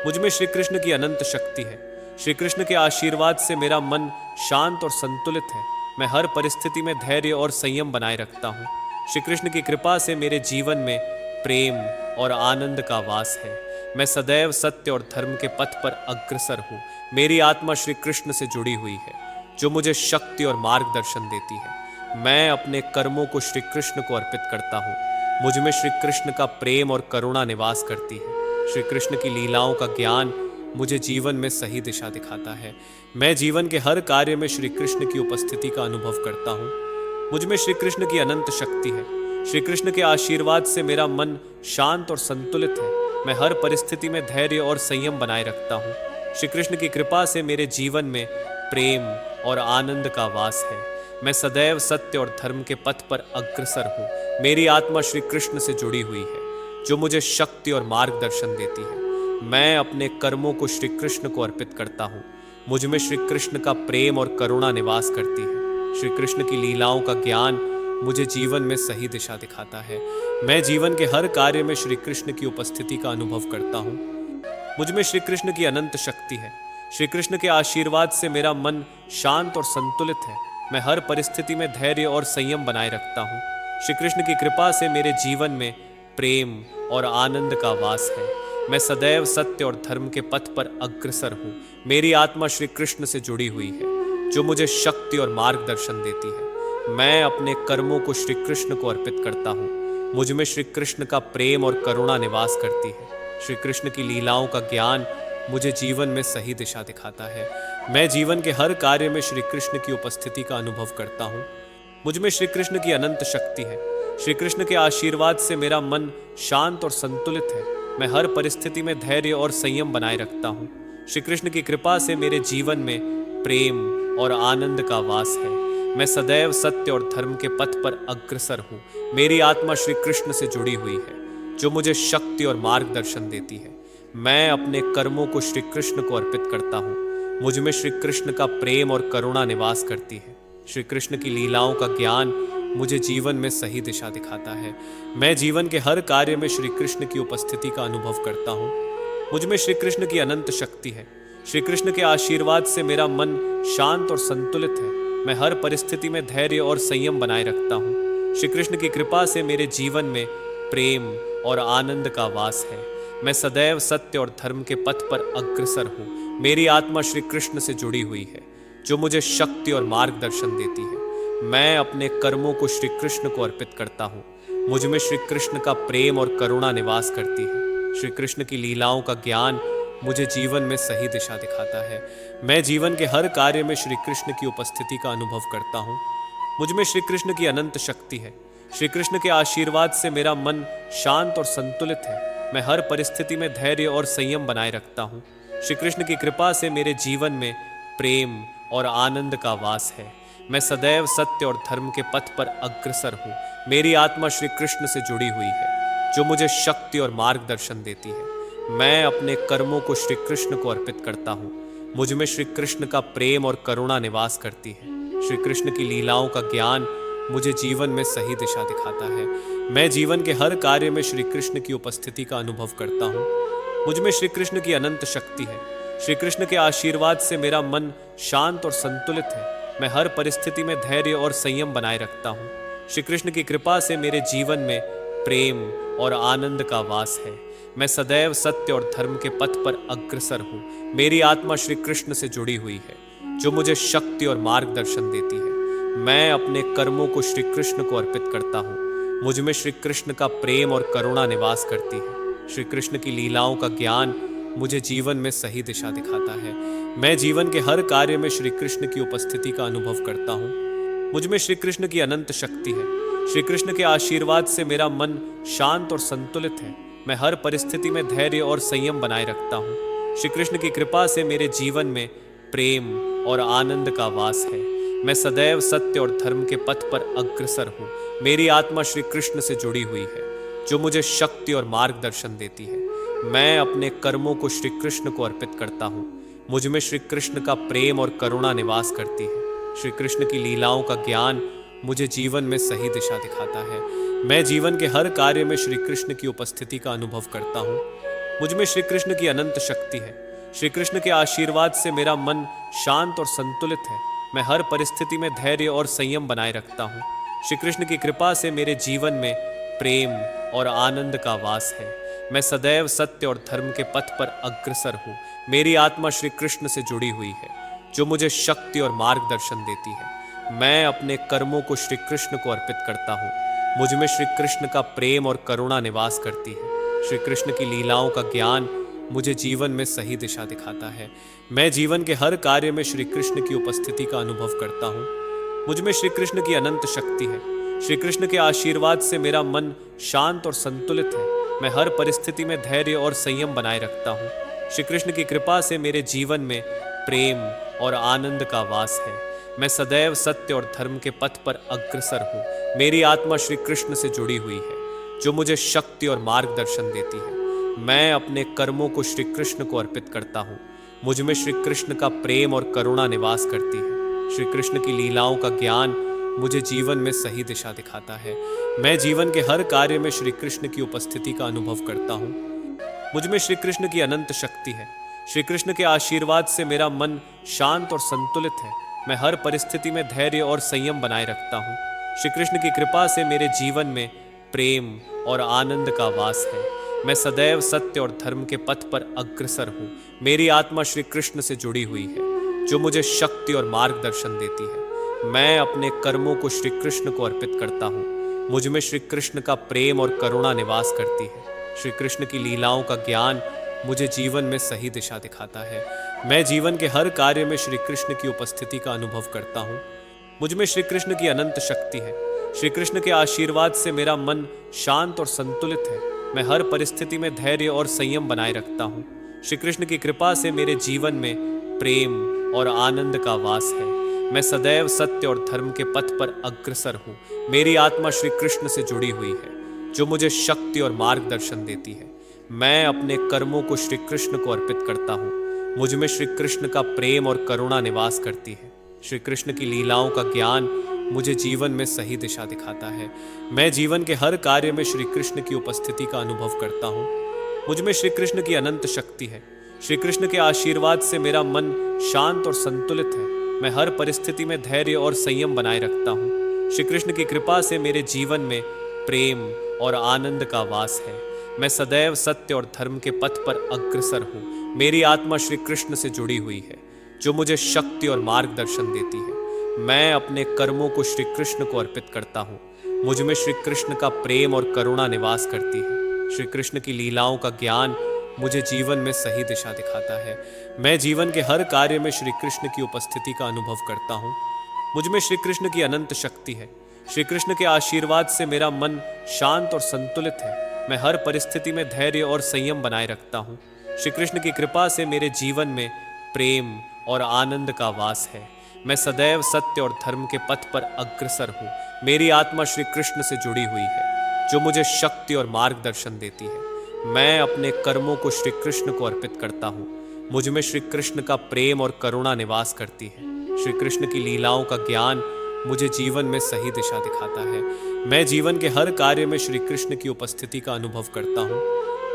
मुझ में श्री कृष्ण की अनंत शक्ति है। श्री कृष्ण के आशीर्वाद से मेरा मन शांत और संतुलित है। मैं हर परिस्थिति में धैर्य और संयम बनाए रखता हूँ। श्री कृष्ण की कृपा से मेरे जीवन में प्रेम और आनंद का वास है। मैं सदैव सत्य और धर्म के पथ पर अग्रसर हूँ। मेरी आत्मा श्री कृष्ण से जुड़ी हुई है, जो मुझे शक्ति और मार्गदर्शन देती है। मैं अपने कर्मों को श्री कृष्ण को अर्पित करता हूँ। मुझ में श्री कृष्ण का प्रेम और करुणा निवास करती है। श्री कृष्ण की लीलाओं का ज्ञान मुझे जीवन में सही दिशा दिखाता है। मैं जीवन के हर कार्य में श्री कृष्ण की उपस्थिति का अनुभव करता हूँ। मुझ में श्री कृष्ण की अनंत शक्ति है। श्री कृष्ण के आशीर्वाद से मेरा मन शांत और संतुलित है। मैं हर परिस्थिति में धैर्य और संयम बनाए रखता हूँ। श्री कृष्ण की कृपा से मेरे जीवन में प्रेम और आनंद का वास है। मैं सदैव सत्य और धर्म के पथ पर अग्रसर हूँ। मेरी आत्मा श्री कृष्ण से जुड़ी हुई है, जो मुझे शक्ति और मार्गदर्शन देती है। मैं अपने कर्मों को श्री कृष्ण को अर्पित करता हूँ। मुझ में श्री कृष्ण का प्रेम और करुणा निवास करती है। श्री कृष्ण की लीलाओं का ज्ञान मुझे जीवन में सही दिशा दिखाता है। मैं जीवन के हर कार्य में श्री कृष्ण की उपस्थिति का अनुभव करता हूँ। मुझ में श्री कृष्ण की अनंत शक्ति है। श्री कृष्ण के आशीर्वाद से मेरा मन शांत और संतुलित है। मैं हर परिस्थिति में धैर्य और संयम बनाए रखता हूँ। श्री कृष्ण की कृपा से मेरे जीवन में प्रेम और आनंद का वास है। मैं सदैव सत्य और धर्म के पथ पर अग्रसर हूँ। मेरी आत्मा श्री कृष्ण से जुड़ी हुई है, जो मुझे शक्ति और मार्गदर्शन देती है। मैं अपने कर्मों को श्री कृष्ण को अर्पित करता हूँ। मुझ में श्री कृष्ण का प्रेम और करुणा निवास करती है। श्री कृष्ण की लीलाओं का ज्ञान मुझे जीवन में सही दिशा दिखाता है। मैं जीवन के हर कार्य में श्री कृष्ण की उपस्थिति का अनुभव करता हूँ। मुझ में श्री कृष्ण की अनंत शक्ति है। श्री कृष्ण के आशीर्वाद से मेरा मन शांत और संतुलित है। मैं हर परिस्थिति में धैर्य और संयम बनाए रखता हूँ। श्री कृष्ण की कृपा से मेरे जीवन में प्रेम और आनंद का वास है। मैं सदैव सत्य और धर्म के पथ पर अग्रसर हूँ। मेरी आत्मा श्री कृष्ण से जुड़ी हुई है, जो मुझे शक्ति और मार्गदर्शन देती है। मैं अपने कर्मों को श्री कृष्ण को अर्पित करता हूँ। मुझ में श्री कृष्ण का प्रेम और करुणा निवास करती है। श्री कृष्ण की लीलाओं का ज्ञान मुझे जीवन में सही दिशा दिखाता है। मैं जीवन के हर कार्य में श्री कृष्ण की उपस्थिति का अनुभव करता हूँ। मुझ में श्री कृष्ण की अनंत शक्ति है। श्री कृष्ण के आशीर्वाद से मेरा मन शांत और संतुलित है। मैं हर परिस्थिति में धैर्य और संयम बनाए रखता हूँ। श्री कृष्ण की कृपा से मेरे जीवन में प्रेम और आनंद का वास है। मैं सदैव सत्य और धर्म के पथ पर अग्रसर हूँ। मेरी आत्मा श्री कृष्ण से जुड़ी हुई है, जो मुझे शक्ति और मार्गदर्शन देती है। मैं अपने कर्मों को श्री कृष्ण को अर्पित करता हूँ। मुझ में श्री कृष्ण का प्रेम और करुणा निवास करती है। श्री कृष्ण की लीलाओं का ज्ञान मुझे जीवन में सही दिशा दिखाता है। मैं जीवन के हर कार्य में श्री कृष्ण की उपस्थिति का अनुभव करता हूँ। मुझ में श्री कृष्ण की अनंत शक्ति है। श्री कृष्ण के आशीर्वाद से मेरा मन शांत और संतुलित है। मैं हर परिस्थिति में धैर्य और संयम बनाए रखता हूँ। श्री कृष्ण की कृपा से मेरे जीवन में प्रेम और आनंद का वास है। मैं सदैव सत्य और धर्म के पथ पर अग्रसर हूँ। मेरी आत्मा श्री कृष्ण से जुड़ी हुई है, जो मुझे शक्ति और मार्गदर्शन देती है। मैं अपने कर्मों को श्री कृष्ण को अर्पित करता हूँ। मुझ में श्री कृष्ण का प्रेम और करुणा निवास करती है। श्री कृष्ण की लीलाओं का ज्ञान मुझे जीवन में सही दिशा दिखाता है। मैं जीवन के हर कार्य में श्री कृष्ण की उपस्थिति का अनुभव करता हूँ। मुझ में श्री कृष्ण की अनंत शक्ति है। श्री कृष्ण के आशीर्वाद से मेरा मन शांत और संतुलित है। मैं हर परिस्थिति में धैर्य और संयम बनाए रखता हूँ। श्री कृष्ण की कृपा से मेरे जीवन में प्रेम और आनंद का वास है। मैं सदैव सत्य और धर्म के पथ पर अग्रसर हूँ। मेरी आत्मा श्री कृष्ण से जुड़ी हुई है, जो मुझे शक्ति और मार्गदर्शन देती है। मैं अपने कर्मों को श्री कृष्ण को अर्पित करता हूँ। मुझ में श्री कृष्ण का प्रेम और करुणा निवास करती है। श्री कृष्ण की लीलाओं का ज्ञान मुझे जीवन में सही दिशा दिखाता है। मैं जीवन के हर कार्य में श्री कृष्ण की उपस्थिति का अनुभव करता हूँ। मुझ में श्री कृष्ण की अनंत शक्ति है। श्री कृष्ण के आशीर्वाद से मेरा मन शांत और संतुलित है। मैं हर परिस्थिति में धैर्य और संयम बनाए रखता हूँ। श्री कृष्ण की कृपा से मेरे जीवन में प्रेम और आनंद का वास है। मैं सदैव सत्य और धर्म के पथ पर अग्रसर हूँ। मेरी आत्मा श्री कृष्ण से जुड़ी हुई है, जो मुझे शक्ति और मार्गदर्शन देती है। मैं अपने कर्मों को श्री कृष्ण को अर्पित करता हूँ। मुझ में श्री कृष्ण का प्रेम और करुणा निवास करती है। श्री कृष्ण की लीलाओं का ज्ञान मुझे जीवन में सही दिशा दिखाता है। मैं जीवन के हर कार्य में श्री कृष्ण की उपस्थिति का अनुभव करता हूँ। मुझ में श्री कृष्ण की अनंत शक्ति है। श्री कृष्ण के आशीर्वाद से मेरा मन शांत और संतुलित है। मैं हर परिस्थिति में धैर्य और संयम बनाए रखता हूँ। श्री कृष्ण की कृपा से मेरे जीवन में प्रेम और आनंद का वास है। मैं सदैव सत्य और धर्म के पथ पर अग्रसर हूँ। मेरी आत्मा श्री कृष्ण से जुड़ी हुई है, जो मुझे शक्ति और मार्गदर्शन देती है। मैं अपने कर्मों को श्री कृष्ण को अर्पित करता हूँ। मुझ में श्री कृष्ण का प्रेम और करुणा निवास करती है। श्री कृष्ण की लीलाओं का ज्ञान मुझे जीवन में सही दिशा दिखाता है। मैं जीवन के हर कार्य में श्री कृष्ण की उपस्थिति का अनुभव करता हूँ। मुझ में श्री कृष्ण की अनंत शक्ति है। श्री कृष्ण के आशीर्वाद से मेरा मन शांत और संतुलित है। मैं हर परिस्थिति में धैर्य और संयम बनाए रखता हूँ। श्री कृष्ण की कृपा से मेरे जीवन में प्रेम और आनंद का वास है। मैं सदैव सत्य और धर्म के पथ पर अग्रसर हूँ। मेरी आत्मा श्री कृष्ण से जुड़ी हुई है, जो मुझे शक्ति और मार्गदर्शन देती है। मैं अपने कर्मों को श्री कृष्ण को अर्पित करता हूँ। मुझ में श्री कृष्ण का प्रेम और करुणा निवास करती है। श्री कृष्ण की लीलाओं का ज्ञान मुझे जीवन में सही दिशा दिखाता है। मैं जीवन के हर कार्य में श्री कृष्ण की उपस्थिति का अनुभव करता हूँ। मुझ में श्री कृष्ण की अनंत शक्ति है। श्री कृष्ण के आशीर्वाद से मेरा मन शांत और संतुलित है। मैं हर परिस्थिति में धैर्य और संयम बनाए रखता हूँ। श्री कृष्ण की कृपा से मेरे जीवन में प्रेम और आनंद का वास है। मैं सदैव सत्य और धर्म के पथ पर अग्रसर हूँ। मेरी आत्मा श्री कृष्ण से जुड़ी हुई है, जो मुझे शक्ति और मार्गदर्शन देती है। मैं अपने कर्मों को श्री कृष्ण को अर्पित करता हूँ। मुझ में श्री कृष्ण का प्रेम और करुणा निवास करती है। श्री कृष्ण की लीलाओं का ज्ञान मुझे जीवन में सही दिशा दिखाता है। मैं जीवन के हर कार्य में श्री कृष्ण की उपस्थिति का अनुभव करता हूँ। मुझ में श्री कृष्ण की अनंत शक्ति है। श्री कृष्ण के आशीर्वाद से मेरा मन शांत और संतुलित है। मैं हर परिस्थिति में धैर्य और संयम बनाए रखता हूँ। श्री कृष्ण की कृपा से मेरे जीवन में प्रेम और आनंद का वास है। मैं सदैव सत्य और धर्म के पथ पर अग्रसर हूँ। मेरी आत्मा श्री कृष्ण से जुड़ी हुई है, जो मुझे शक्ति और मार्गदर्शन देती है। मैं अपने कर्मों को श्री कृष्ण को अर्पित करता हूँ। मुझ में श्री कृष्ण का प्रेम और करुणा निवास करती है। श्री कृष्ण की लीलाओं का ज्ञान मुझे जीवन में सही दिशा दिखाता है। मैं जीवन के हर कार्य में श्री कृष्ण की उपस्थिति का अनुभव करता हूँ। मुझ में श्री कृष्ण की अनंत शक्ति है। श्री कृष्ण के आशीर्वाद से मेरा मन शांत और संतुलित है। मैं हर परिस्थिति में धैर्य और संयम बनाए रखता हूँ। श्री कृष्ण की कृपा से मेरे जीवन में प्रेम और आनंद का वास है। मैं सदैव सत्य और धर्म के पथ पर अग्रसर हूँ। मेरी आत्मा श्री कृष्ण से जुड़ी हुई है, जो मुझे शक्ति और मार्गदर्शन देती है। मैं अपने कर्मों को श्री कृष्ण को अर्पित करता हूँ। मुझ में श्री कृष्ण का प्रेम और करुणा निवास करती है। श्री कृष्ण की लीलाओं का ज्ञान मुझे जीवन में सही दिशा दिखाता है। मैं जीवन के हर कार्य में श्री कृष्ण की उपस्थिति का अनुभव करता हूँ। मुझ में श्री कृष्ण की अनंत शक्ति है। श्री कृष्ण के आशीर्वाद से मेरा मन शांत और संतुलित है। मैं हर परिस्थिति में धैर्य और संयम बनाए रखता हूँ। श्री कृष्ण की कृपा से मेरे जीवन में प्रेम और आनंद का वास है। मैं सदैव सत्य और धर्म के पथ पर अग्रसर हूँ। मेरी आत्मा श्री कृष्ण से जुड़ी हुई है, जो मुझे शक्ति और मार्गदर्शन देती है। मैं अपने कर्मों को श्री कृष्ण को अर्पित करता हूँ। मुझ में श्री कृष्ण का प्रेम और करुणा निवास करती है। श्री कृष्ण की लीलाओं का ज्ञान मुझे जीवन में सही दिशा दिखाता है। मैं जीवन के हर कार्य में श्री कृष्ण की उपस्थिति का अनुभव करता हूँ।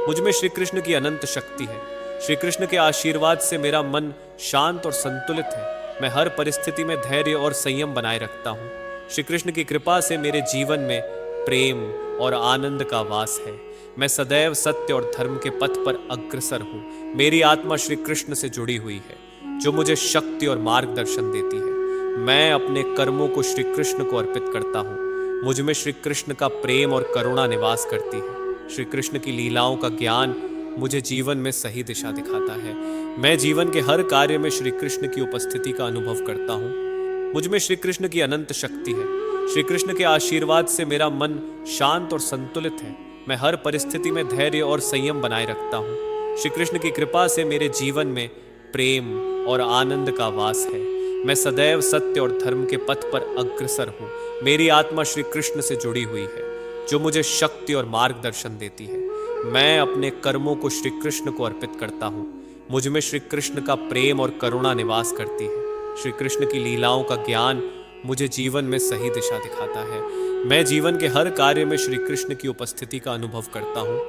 मुझ में श्री कृष्ण की अनंत शक्ति है। श्री कृष्ण के आशीर्वाद से मेरा मन शांत और संतुलित है। मैं हर परिस्थिति में धैर्य और संयम बनाए रखता हूँ। श्री कृष्ण की कृपा से मेरे जीवन में प्रेम और आनंद का वास है। मैं सदैव सत्य और धर्म के पथ पर अग्रसर हूँ। मेरी आत्मा श्री कृष्ण से जुड़ी हुई है, जो मुझे शक्ति और मार्गदर्शन देती है। मैं अपने कर्मों को श्री कृष्ण को अर्पित करता हूँ। मुझ में श्री कृष्ण का प्रेम और करुणा निवास करती है। श्री कृष्ण की लीलाओं का ज्ञान मुझे जीवन में सही दिशा दिखाता है। मैं जीवन के हर कार्य में श्री कृष्ण की उपस्थिति का अनुभव करता हूँ। मुझ में श्री कृष्ण की अनंत शक्ति है। श्री कृष्ण के आशीर्वाद से मेरा मन शांत और संतुलित है। मैं हर परिस्थिति में धैर्य और संयम बनाए रखता हूँ। श्री कृष्ण की कृपा से मेरे जीवन में प्रेम और आनंद का वास है। मैं सदैव सत्य और धर्म के पथ पर अग्रसर हूँ। मेरी आत्मा श्री कृष्ण से जुड़ी हुई है, जो मुझे शक्ति और मार्गदर्शन देती है। मैं अपने कर्मों को श्री कृष्ण को अर्पित करता हूँ। मुझ में श्री कृष्ण का प्रेम और करुणा निवास करती है। श्री कृष्ण की लीलाओं का ज्ञान मुझे जीवन में सही दिशा दिखाता है। मैं जीवन के हर कार्य में श्री कृष्ण की उपस्थिति का अनुभव करता हूँ।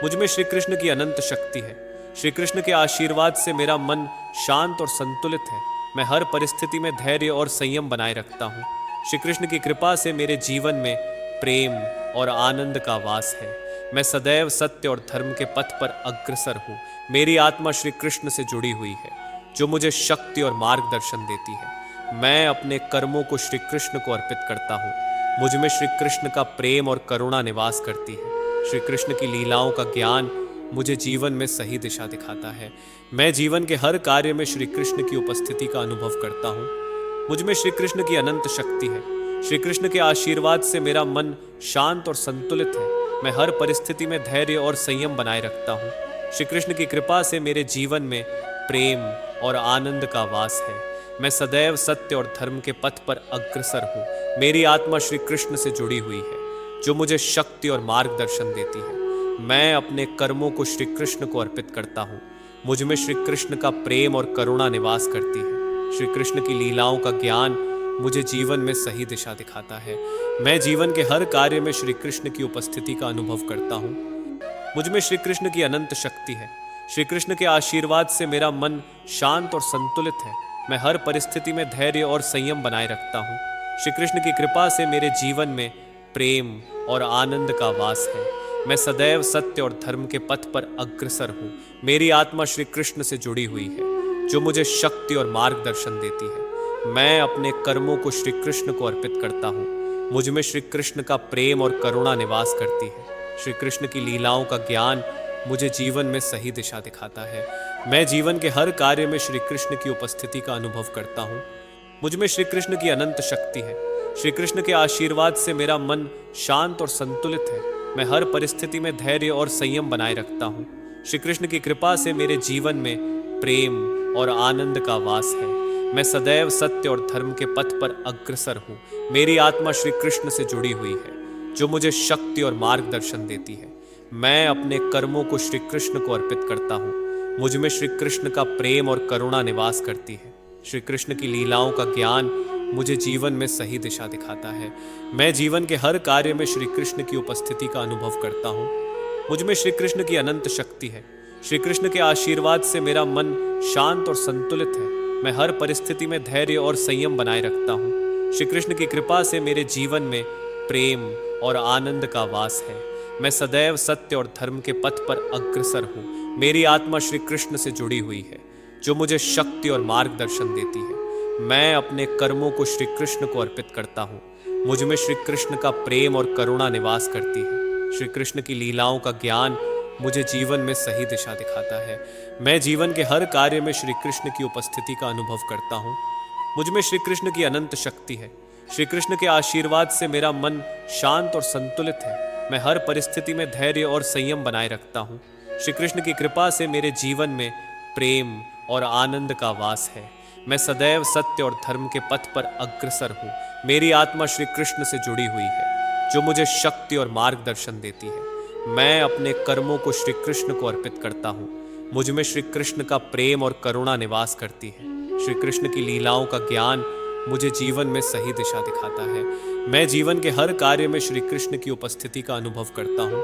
मुझ में श्री कृष्ण की अनंत शक्ति है। श्री कृष्ण के आशीर्वाद से मेरा मन शांत और संतुलित है। मैं हर परिस्थिति में धैर्य और संयम बनाए रखता हूँ। श्री कृष्ण की कृपा से मेरे जीवन में प्रेम और आनंद का वास है। मैं सदैव सत्य और धर्म के पथ पर अग्रसर हूँ। मेरी आत्मा श्री कृष्ण से जुड़ी हुई है, जो मुझे शक्ति और मार्गदर्शन देती है। मैं अपने कर्मों को श्री कृष्ण को अर्पित करता हूँ। मुझ में श्री कृष्ण का प्रेम और करुणा निवास करती है। श्री कृष्ण की लीलाओं का ज्ञान मुझे जीवन में सही दिशा दिखाता है। मैं जीवन के हर कार्य में श्री कृष्ण की उपस्थिति का अनुभव करता हूँ। मुझ में श्री कृष्ण की अनंत शक्ति है। श्री कृष्ण के आशीर्वाद से मेरा मन शांत और संतुलित है। मैं हर परिस्थिति में धैर्य और संयम बनाए रखता हूँ। श्री कृष्ण की कृपा से मेरे जीवन में प्रेम और आनंद का वास है। मैं सदैव सत्य और धर्म के पथ पर अग्रसर हूँ। मेरी आत्मा श्री कृष्ण से जुड़ी हुई है, जो मुझे शक्ति और मार्गदर्शन देती है। मैं अपने कर्मों को श्री कृष्ण को अर्पित करता हूँ। मुझ में श्री कृष्ण का प्रेम और करुणा निवास करती है। श्री कृष्ण की लीलाओं का ज्ञान मुझे जीवन में सही दिशा दिखाता है। मैं जीवन के हर कार्य में श्री कृष्ण की उपस्थिति का अनुभव करता हूँ। मुझ में श्री कृष्ण की अनंत शक्ति है। श्री कृष्ण के आशीर्वाद से मेरा मन शांत और संतुलित है। मैं हर परिस्थिति में धैर्य और संयम बनाए रखता हूँ। श्री कृष्ण की कृपा से मेरे जीवन में प्रेम और आनंद का वास है। मैं सदैव सत्य और धर्म के पथ पर अग्रसर हूँ। मेरी आत्मा श्री कृष्ण से जुड़ी हुई है, जो मुझे शक्ति और मार्गदर्शन देती है। मैं अपने कर्मों को श्री कृष्ण को अर्पित करता हूँ। मुझ में श्री कृष्ण का प्रेम और करुणा निवास करती है। श्री कृष्ण की लीलाओं का ज्ञान मुझे जीवन में सही दिशा दिखाता है। मैं जीवन के हर कार्य में श्री कृष्ण की उपस्थिति का अनुभव करता हूँ। मुझ में श्री कृष्ण की अनंत शक्ति है। श्री कृष्ण के आशीर्वाद से मेरा मन शांत और संतुलित है। मैं हर परिस्थिति में धैर्य और संयम बनाए रखता हूँ। श्री कृष्ण की कृपा से मेरे जीवन में प्रेम और आनंद का वास है। मैं सदैव सत्य और धर्म के पथ पर अग्रसर हूँ। मेरी आत्मा श्री कृष्ण से जुड़ी हुई है, जो मुझे शक्ति और मार्गदर्शन देती है। मैं अपने कर्मों को श्री कृष्ण को अर्पित करता हूँ। मुझ में श्री कृष्ण का प्रेम और करुणा निवास करती है। श्री कृष्ण की लीलाओं का ज्ञान मुझे जीवन में सही दिशा दिखाता है। मैं जीवन के हर कार्य में श्री कृष्ण की उपस्थिति का अनुभव करता हूँ। मुझ में श्री कृष्ण की अनंत शक्ति है। श्री कृष्ण के आशीर्वाद से मेरा मन शांत और संतुलित है। मैं हर परिस्थिति में धैर्य और संयम बनाए रखता हूँ। श्री कृष्ण की कृपा से मेरे जीवन में प्रेम और आनंद का वास है। मैं सदैव सत्य और धर्म के पथ पर अग्रसर हूँ। मेरी आत्मा श्री कृष्ण से जुड़ी हुई है, जो मुझे शक्ति और मार्गदर्शन देती है। मैं अपने कर्मों को श्री कृष्ण को अर्पित करता हूँ। मुझ में श्री कृष्ण का प्रेम और करुणा निवास करती है। श्री कृष्ण की लीलाओं का ज्ञान मुझे जीवन में सही दिशा दिखाता है। मैं जीवन के हर कार्य में श्री कृष्ण की उपस्थिति का अनुभव करता हूँ। मुझ में श्री कृष्ण की अनंत शक्ति है। श्री कृष्ण के आशीर्वाद से मेरा मन शांत और संतुलित है। मैं हर परिस्थिति में धैर्य और संयम बनाए रखता हूँ। श्री कृष्ण की कृपा से मेरे जीवन में प्रेम और आनंद का वास है। मैं सदैव सत्य और धर्म के पथ पर अग्रसर हूँ। मेरी आत्मा श्री कृष्ण से जुड़ी हुई है, जो मुझे शक्ति और मार्गदर्शन देती है। मैं अपने कर्मों को श्री कृष्ण को अर्पित करता हूँ। मुझ में श्री कृष्ण का प्रेम और करुणा निवास करती है। श्री कृष्ण की लीलाओं का ज्ञान मुझे जीवन में सही दिशा दिखाता है। मैं जीवन के हर कार्य में श्री कृष्ण की उपस्थिति का अनुभव करता हूँ।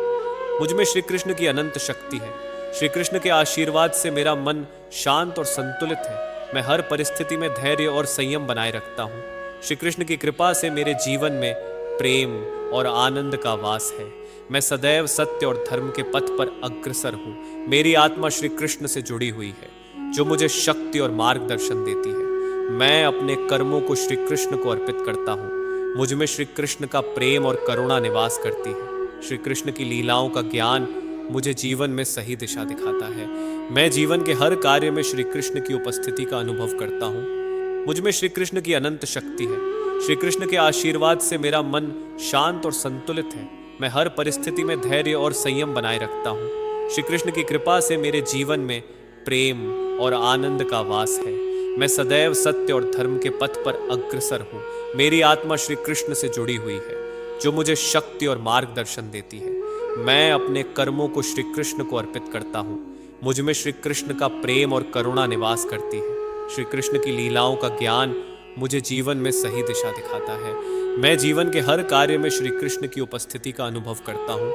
मुझ में श्री कृष्ण की अनंत शक्ति है। श्री कृष्ण के आशीर्वाद से मेरा मन शांत और संतुलित है। मैं हर परिस्थिति में धैर्य और संयम बनाए रखता हूँ। श्री कृष्ण की कृपा से मेरे जीवन में प्रेम और आनंद का वास है। मैं सदैव सत्य और धर्म के पथ पर अग्रसर हूँ। मेरी आत्मा श्री कृष्ण से जुड़ी हुई है, जो मुझे शक्ति और मार्गदर्शन देती है। मैं अपने कर्मों को श्री कृष्ण को अर्पित करता हूँ। मुझ में श्री कृष्ण का प्रेम और करुणा निवास करती है। श्री कृष्ण की लीलाओं का ज्ञान मुझे जीवन में सही दिशा दिखाता है। मैं जीवन के हर कार्य में श्री कृष्ण की उपस्थिति का अनुभव करता हूँ। मुझ में श्री कृष्ण की अनंत शक्ति है। श्री कृष्ण के आशीर्वाद से मेरा मन शांत और संतुलित है। मैं हर परिस्थिति में धैर्य और संयम बनाए रखता हूँ। श्री कृष्ण की कृपा से मेरे जीवन में प्रेम और आनंद का वास है। मैं सदैव सत्य और धर्म के पथ पर अग्रसर हूँ। मेरी आत्मा श्री कृष्ण से जुड़ी हुई है, जो मुझे शक्ति और मार्गदर्शन देती है। मैं अपने कर्मों को श्री कृष्ण को अर्पित करता हूँ। मुझ में श्री कृष्ण का प्रेम और करुणा निवास करती है। श्री कृष्ण की लीलाओं का ज्ञान मुझे जीवन में सही दिशा दिखाता है। मैं जीवन के हर कार्य में श्री कृष्ण की उपस्थिति का अनुभव करता हूँ।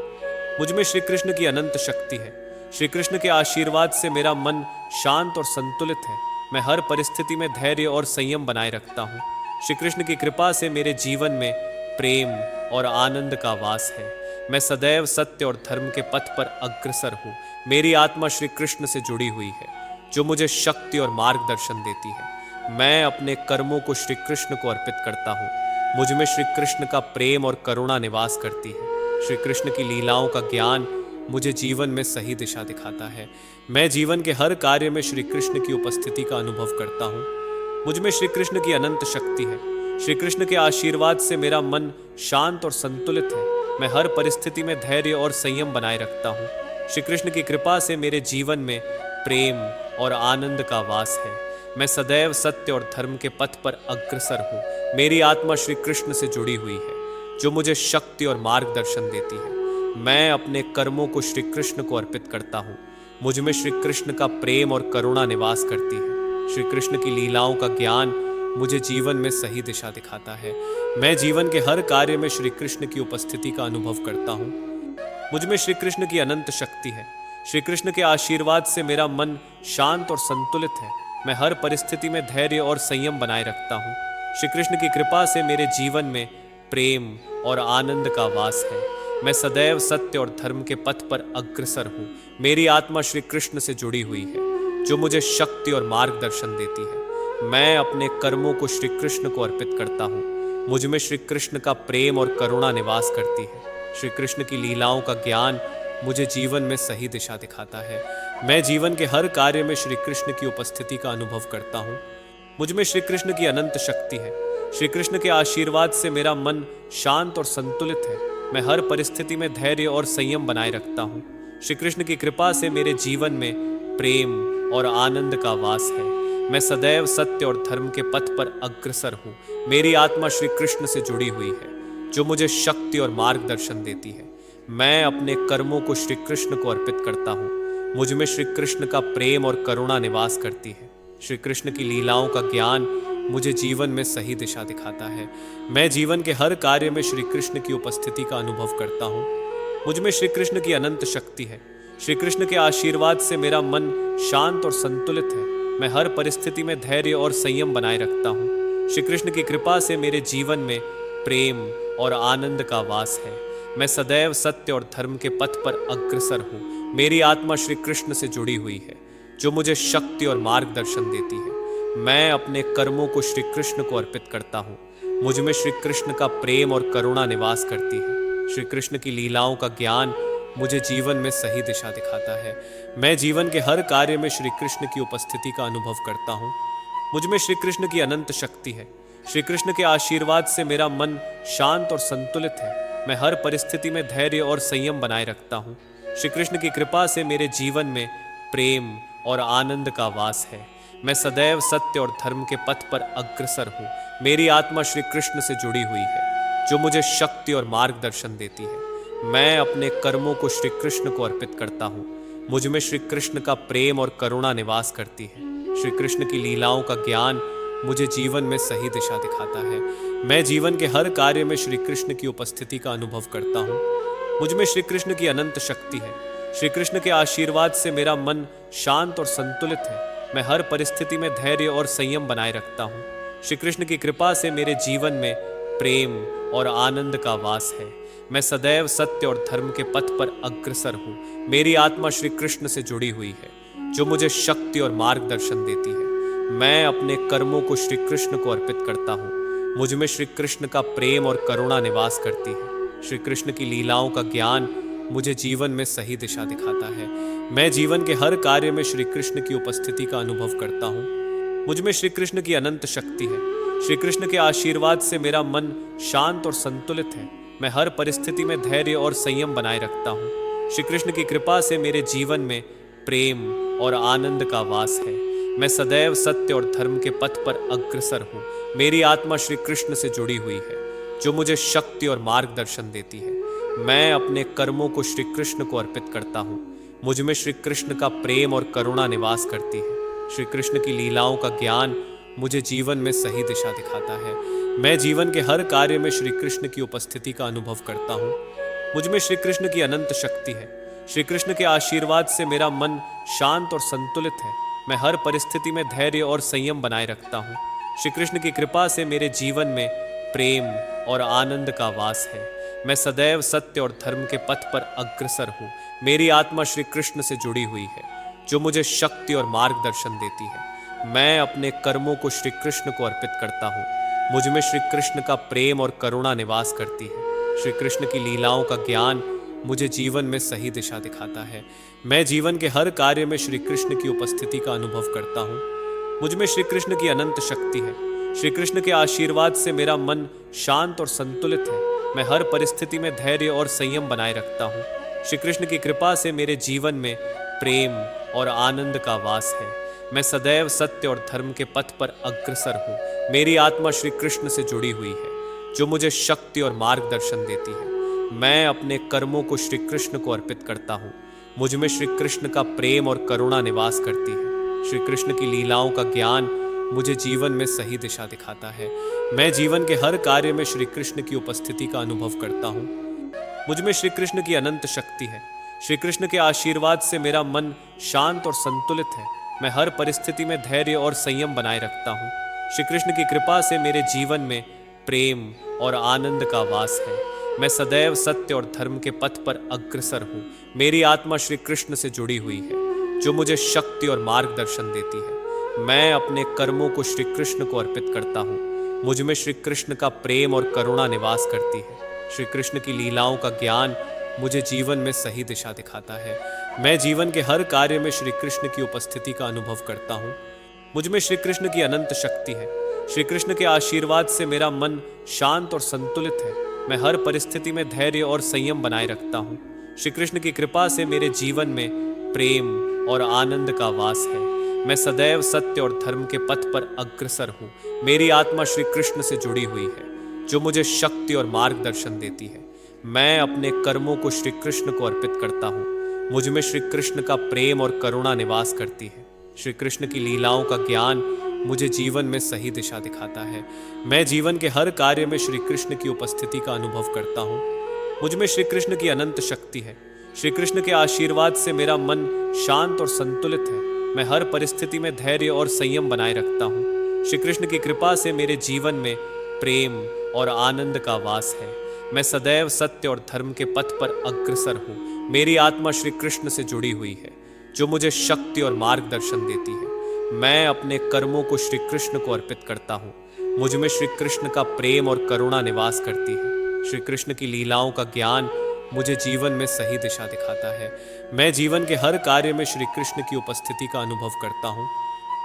मुझ में श्री कृष्ण की अनंत शक्ति है। श्री कृष्ण के आशीर्वाद से मेरा मन शांत और संतुलित है। मैं हर परिस्थिति में धैर्य और संयम बनाए रखता हूँ। श्री कृष्ण की कृपा से मेरे जीवन में प्रेम और आनंद का वास है। मैं सदैव सत्य और धर्म के पथ पर अग्रसर हूँ। मेरी आत्मा श्री कृष्ण से जुड़ी हुई है, जो मुझे शक्ति और मार्गदर्शन देती है। मैं अपने कर्मों को श्री कृष्ण को अर्पित करता हूँ। मुझ में श्री कृष्ण का प्रेम और करुणा निवास करती है। श्री कृष्ण की लीलाओं का ज्ञान मुझे जीवन में सही दिशा दिखाता है। मैं जीवन के हर कार्य में श्री कृष्ण की उपस्थिति का अनुभव करता हूँ। मुझ में श्री कृष्ण की अनंत शक्ति है। श्री कृष्ण के आशीर्वाद से मेरा मन शांत और संतुलित है। मैं हर परिस्थिति में धैर्य और संयम बनाए रखता हूँ। श्री कृष्ण की कृपा से मेरे जीवन में प्रेम और आनंद का वास है। मैं सदैव सत्य और धर्म के पथ पर अग्रसर हूँ। मेरी आत्मा श्री कृष्ण से जुड़ी हुई है, जो मुझे शक्ति और मार्गदर्शन देती है। मैं अपने कर्मों को श्री कृष्ण को अर्पित करता हूँ। मुझ में श्री कृष्ण का प्रेम और करुणा निवास करती है। श्री कृष्ण की लीलाओं का ज्ञान मुझे जीवन में सही दिशा दिखाता है। मैं जीवन के हर कार्य में श्री कृष्ण की उपस्थिति का अनुभव करता हूँ। मुझ में श्री कृष्ण की अनंत शक्ति है। श्री कृष्ण के आशीर्वाद से मेरा मन शांत और संतुलित है। मैं हर परिस्थिति में धैर्य और संयम बनाए रखता हूँ। श्री कृष्ण की कृपा से मेरे जीवन में प्रेम और आनंद का वास है। मैं सदैव सत्य और धर्म के पथ पर अग्रसर हूँ। मेरी आत्मा श्री कृष्ण से जुड़ी हुई है, जो मुझे शक्ति और मार्गदर्शन देती है। मैं अपने कर्मों को श्री कृष्ण को अर्पित करता हूँ। मुझ में श्री कृष्ण का प्रेम और करुणा निवास करती है। श्री कृष्ण की लीलाओं का ज्ञान मुझे जीवन में सही दिशा दिखाता है। मैं जीवन के हर कार्य में श्री कृष्ण की उपस्थिति का अनुभव करता हूँ। मुझ में श्री कृष्ण की अनंत शक्ति है। श्री कृष्ण के आशीर्वाद से मेरा मन शांत और संतुलित है। मैं हर परिस्थिति में धैर्य और संयम बनाए रखता हूँ। श्री कृष्ण की कृपा से मेरे जीवन में प्रेम और आनंद का वास है। मैं सदैव सत्य और धर्म के पथ पर अग्रसर हूँ। मेरी आत्मा श्री कृष्ण से जुड़ी हुई है, जो मुझे शक्ति और मार्गदर्शन देती है। मैं अपने कर्मों को श्री कृष्ण को अर्पित करता हूँ। मुझ में श्री कृष्ण का प्रेम और करुणा निवास करती है। श्री कृष्ण की लीलाओं का ज्ञान मुझे जीवन में सही दिशा दिखाता है। मैं जीवन के हर कार्य में श्री कृष्ण की उपस्थिति का अनुभव करता हूँ। मुझ में श्री कृष्ण की अनंत शक्ति है। श्री कृष्ण के आशीर्वाद से मेरा मन शांत और संतुलित है। मैं हर परिस्थिति में धैर्य और संयम बनाए रखता हूँ। श्री कृष्ण की कृपा से मेरे जीवन में प्रेम और आनंद का वास है। मैं सदैव सत्य और धर्म के पथ पर अग्रसर हूँ। मेरी आत्मा श्री कृष्ण से जुड़ी हुई है, जो मुझे शक्ति और मार्गदर्शन देती है। मैं अपने कर्मों को श्री कृष्ण को अर्पित करता हूँ। मुझ में श्री कृष्ण का प्रेम और करुणा निवास करती है। श्री कृष्ण की लीलाओं का ज्ञान मुझे जीवन में सही दिशा दिखाता है। मैं जीवन के हर कार्य में श्री कृष्ण की उपस्थिति का अनुभव करता हूँ। मुझ में श्री कृष्ण की अनंत शक्ति है। श्री कृष्ण के आशीर्वाद से मेरा मन शांत और संतुलित है। मैं हर परिस्थिति में धैर्य और संयम बनाए रखता हूँ। श्री कृष्ण की कृपा से मेरे जीवन में प्रेम और आनंद का वास है। मैं सदैव सत्य और धर्म के पथ पर अग्रसर हूँ। मेरी आत्मा श्री कृष्ण से जुड़ी हुई है, जो मुझे शक्ति और मार्गदर्शन देती है। मैं अपने कर्मों को श्री कृष्ण को अर्पित करता हूँ। मुझ में श्री कृष्ण का प्रेम और करुणा निवास करती है। श्री कृष्ण की लीलाओं का ज्ञान मुझे जीवन में सही दिशा दिखाता है। मैं जीवन के हर कार्य में श्री कृष्ण की उपस्थिति का अनुभव करता हूँ। मुझ में श्री कृष्ण की अनंत शक्ति है। श्री कृष्ण के आशीर्वाद से मेरा मन शांत और संतुलित है। मैं हर परिस्थिति में धैर्य और संयम बनाए रखता हूँ। श्री कृष्ण की कृपा से मेरे जीवन में प्रेम और आनंद का वास है। मैं सदैव सत्य और धर्म के पथ पर अग्रसर हूँ। मेरी आत्मा श्री कृष्ण से जुड़ी हुई है, जो मुझे शक्ति और मार्गदर्शन देती है। मैं अपने कर्मों को श्री कृष्ण को अर्पित करता हूँ। मुझ में श्री कृष्ण का प्रेम और करुणा निवास करती है। श्री कृष्ण की लीलाओं का ज्ञान मुझे जीवन में सही दिशा दिखाता है। मैं जीवन के हर कार्य में श्री कृष्ण की उपस्थिति का अनुभव करता हूँ। मुझ में श्री कृष्ण की अनंत शक्ति है। श्री कृष्ण के आशीर्वाद से मेरा मन शांत और संतुलित है। मैं हर परिस्थिति में धैर्य और संयम बनाए रखता हूँ। श्री कृष्ण की कृपा से मेरे जीवन में प्रेम और आनंद का वास है। मैं सदैव सत्य और धर्म के पथ पर अग्रसर हूँ। मेरी आत्मा श्री कृष्ण से जुड़ी हुई है, जो मुझे शक्ति और मार्गदर्शन देती है। मैं अपने कर्मों को श्री कृष्ण को अर्पित करता हूँ। मुझ में श्री कृष्ण का प्रेम और करुणा निवास करती है। श्री कृष्ण की लीलाओं का ज्ञान मुझे जीवन में सही दिशा दिखाता है। मैं जीवन के हर कार्य में श्री कृष्ण की उपस्थिति का अनुभव करता हूँ। मुझ में श्री कृष्ण की अनंत शक्ति है। श्री कृष्ण के आशीर्वाद से मेरा मन शांत और संतुलित है। मैं हर परिस्थिति में धैर्य और संयम बनाए रखता हूँ। श्री कृष्ण की कृपा से मेरे जीवन में प्रेम और आनंद का वास है। मैं सदैव सत्य और धर्म के पथ पर अग्रसर हूँ। मेरी आत्मा श्री कृष्ण से जुड़ी हुई है, जो मुझे शक्ति और मार्गदर्शन देती है। मैं अपने कर्मों को श्री कृष्ण को अर्पित करता हूँ। मुझ में श्री कृष्ण का प्रेम और करुणा निवास करती है। श्री कृष्ण की लीलाओं का ज्ञान मुझे जीवन में सही दिशा दिखाता है। मैं जीवन के हर कार्य में श्री कृष्ण की उपस्थिति का अनुभव करता हूँ। मुझ में श्री कृष्ण की अनंत शक्ति है। श्री कृष्ण के आशीर्वाद से मेरा मन शांत और संतुलित है। मैं हर परिस्थिति में धैर्य और संयम बनाए रखता हूँ। श्री कृष्ण की कृपा से मेरे जीवन में प्रेम और आनंद का वास है। मैं सदैव सत्य और धर्म के पथ पर अग्रसर हूँ। मेरी आत्मा श्री कृष्ण से जुड़ी हुई है, जो मुझे शक्ति और मार्गदर्शन देती है। मैं अपने कर्मों को श्री कृष्ण को अर्पित करता हूँ। मुझ में श्री कृष्ण का प्रेम और करुणा निवास करती है। श्री कृष्ण की लीलाओं का ज्ञान मुझे जीवन में सही दिशा दिखाता है। मैं जीवन के हर कार्य में श्री कृष्ण की उपस्थिति का अनुभव करता हूँ। मुझ में श्री कृष्ण की अनंत शक्ति है। श्री कृष्ण के आशीर्वाद से मेरा मन शांत और संतुलित है। मैं हर परिस्थिति में धैर्य और संयम बनाए रखता हूँ। श्री कृष्ण की कृपा से मेरे जीवन में प्रेम और आनंद का वास है। मैं सदैव सत्य और धर्म के पथ पर अग्रसर हूँ। मेरी आत्मा श्री कृष्ण से जुड़ी हुई है, जो मुझे शक्ति और मार्गदर्शन देती है। मैं अपने कर्मों को श्री कृष्ण को अर्पित करता हूँ। मुझ में श्री कृष्ण का प्रेम और करुणा निवास करती है। श्री कृष्ण की लीलाओं का ज्ञान मुझे जीवन में सही दिशा दिखाता है। मैं जीवन के हर कार्य में श्री कृष्ण की उपस्थिति का अनुभव करता हूँ। मुझ में श्री कृष्ण की अनंत शक्ति है। श्री कृष्ण के आशीर्वाद से मेरा मन शांत और संतुलित है। मैं हर परिस्थिति में धैर्य और संयम बनाए रखता हूँ। श्री कृष्ण की कृपा से मेरे जीवन में प्रेम और आनंद का वास है। मैं सदैव सत्य और धर्म के पथ पर अग्रसर हूँ। मेरी आत्मा श्री कृष्ण से जुड़ी हुई है, जो मुझे शक्ति और मार्गदर्शन देती है। मैं अपने कर्मों को श्री कृष्ण को अर्पित करता हूँ। मुझ में श्री कृष्ण का प्रेम और करुणा निवास करती है। श्री कृष्ण की लीलाओं का ज्ञान मुझे जीवन में सही दिशा दिखाता है। मैं जीवन के हर कार्य में श्री कृष्ण की उपस्थिति का अनुभव करता हूँ। मुझ में श्री कृष्ण की अनंत शक्ति है। श्री कृष्ण के आशीर्वाद से मेरा मन शांत और संतुलित है। मैं हर परिस्थिति में धैर्य और संयम बनाए रखता हूँ। श्री कृष्ण की कृपा से मेरे जीवन में प्रेम और आनंद का वास है। मैं सदैव सत्य और धर्म के पथ पर अग्रसर हूँ। मेरी आत्मा श्री कृष्ण से जुड़ी हुई है, जो मुझे शक्ति और मार्गदर्शन देती है। मैं अपने कर्मों को श्री कृष्ण को अर्पित करता हूँ। मुझ में श्री कृष्ण का प्रेम और करुणा निवास करती है। श्री कृष्ण की लीलाओं का ज्ञान मुझे जीवन में सही दिशा दिखाता है। मैं जीवन के हर कार्य में श्री कृष्ण की उपस्थिति का अनुभव करता हूँ।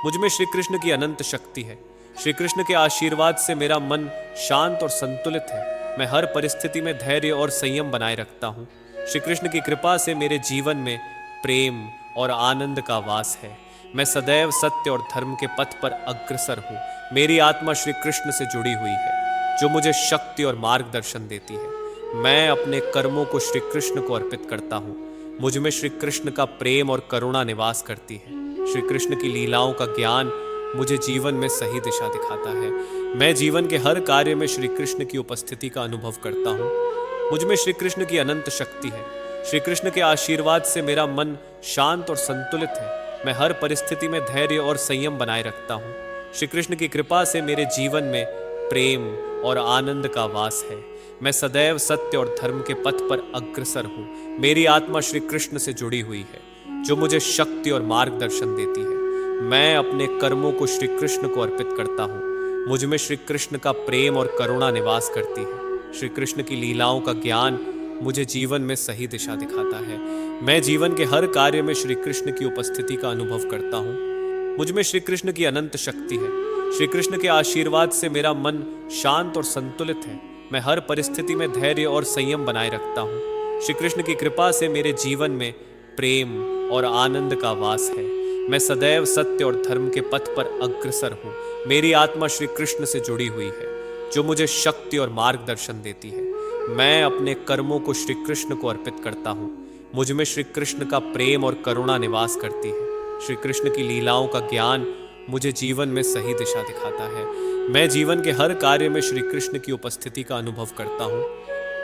मुझ में श्री कृष्ण की अनंत शक्ति है। श्री कृष्ण के आशीर्वाद से मेरा मन शांत और संतुलित है। मैं हर परिस्थिति में धैर्य और संयम बनाए रखता हूँ। श्री कृष्ण की कृपा से मेरे जीवन में प्रेम और आनंद का वास है। मैं सदैव सत्य और धर्म के पथ पर अग्रसर हूँ। मेरी आत्मा श्री कृष्ण से जुड़ी हुई है, जो मुझे शक्ति और मार्गदर्शन देती है। मैं अपने कर्मों को श्री कृष्ण को अर्पित करता हूँ। मुझ में श्री कृष्ण का प्रेम और करुणा निवास करती है। श्री कृष्ण की लीलाओं का ज्ञान मुझे जीवन में सही दिशा दिखाता है। मैं जीवन के हर कार्य में श्री कृष्ण की उपस्थिति का अनुभव करता हूँ। मुझ में श्री कृष्ण की अनंत शक्ति है। श्री कृष्ण के आशीर्वाद से मेरा मन शांत और संतुलित है। मैं हर परिस्थिति में धैर्य और संयम बनाए रखता हूँ। श्री कृष्ण की कृपा से मेरे जीवन में प्रेम और आनंद का वास है। मैं सदैव सत्य और धर्म के पथ पर अग्रसर हूँ। मेरी आत्मा श्री कृष्ण से जुड़ी हुई है, जो मुझे शक्ति और मार्गदर्शन देती है। मैं अपने कर्मों को श्री कृष्ण को अर्पित करता हूँ। मुझ में श्री कृष्ण का प्रेम और करुणा निवास करती है। श्री कृष्ण की लीलाओं का ज्ञान मुझे जीवन में सही दिशा दिखाता है। मैं जीवन के हर कार्य में श्री कृष्ण की उपस्थिति का अनुभव करता हूँ। मुझ में श्री कृष्ण की अनंत शक्ति है। श्री कृष्ण के आशीर्वाद से मेरा मन शांत और संतुलित है। मैं हर परिस्थिति में धैर्य और संयम बनाए रखता हूँ। श्री कृष्ण की कृपा से मेरे जीवन में प्रेम और आनंद का वास है। मैं सदैव सत्य और धर्म के पथ पर अग्रसर हूँ। मेरी आत्मा श्री कृष्ण से जुड़ी हुई है, जो मुझे शक्ति और मार्गदर्शन देती है। मैं अपने कर्मों को श्री कृष्ण को अर्पित करता हूँ। मुझ में श्री कृष्ण का प्रेम और करुणा निवास करती है। श्री कृष्ण की लीलाओं का ज्ञान मुझे जीवन में सही दिशा दिखाता है। मैं जीवन के हर कार्य में श्री कृष्ण की उपस्थिति का अनुभव करता हूँ।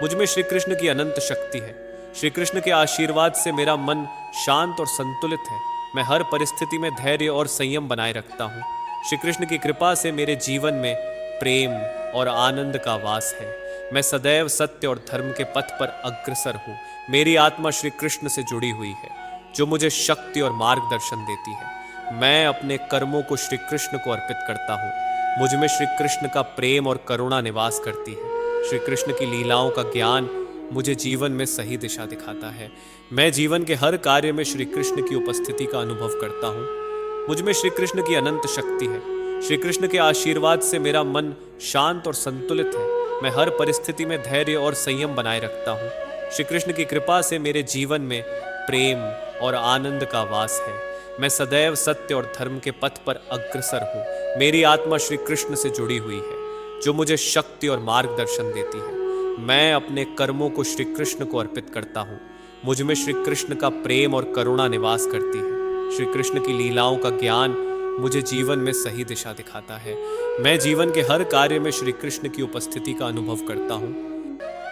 मुझ में श्री कृष्ण की अनंत शक्ति है। श्री कृष्ण के आशीर्वाद से मेरा मन शांत और संतुलित है। मैं हर परिस्थिति में धैर्य और संयम बनाए रखता हूँ। श्री कृष्ण की कृपा से मेरे जीवन में प्रेम और आनंद का वास है। मैं सदैव सत्य और धर्म के पथ पर अग्रसर हूँ। मेरी आत्मा श्री कृष्ण से जुड़ी हुई है, जो मुझे शक्ति और मार्गदर्शन देती है। मैं अपने कर्मों को श्री कृष्ण को अर्पित करता हूँ। मुझ में श्री कृष्ण का प्रेम और करुणा निवास करती है। श्री कृष्ण की लीलाओं का ज्ञान मुझे जीवन में सही दिशा दिखाता है। मैं जीवन के हर कार्य में श्री कृष्ण की उपस्थिति का अनुभव करता हूँ। मुझ में श्री कृष्ण की अनंत शक्ति है। श्री कृष्ण के आशीर्वाद से मेरा मन शांत और संतुलित है। मैं हर परिस्थिति में धैर्य और संयम बनाए रखता हूँ। श्री कृष्ण की कृपा से मेरे जीवन में प्रेम और आनंद का वास है। मैं सदैव सत्य और धर्म के पथ पर अग्रसर हूँ। मेरी आत्मा श्री कृष्ण से जुड़ी हुई है, जो मुझे शक्ति और मार्गदर्शन देती है। मैं अपने कर्मों को श्री कृष्ण को अर्पित करता हूँ। मुझ में श्री कृष्ण का प्रेम और करुणा निवास करती है। श्री कृष्ण की लीलाओं का ज्ञान मुझे जीवन में सही दिशा दिखाता है। मैं जीवन के हर कार्य में श्री कृष्ण की उपस्थिति का अनुभव करता हूँ।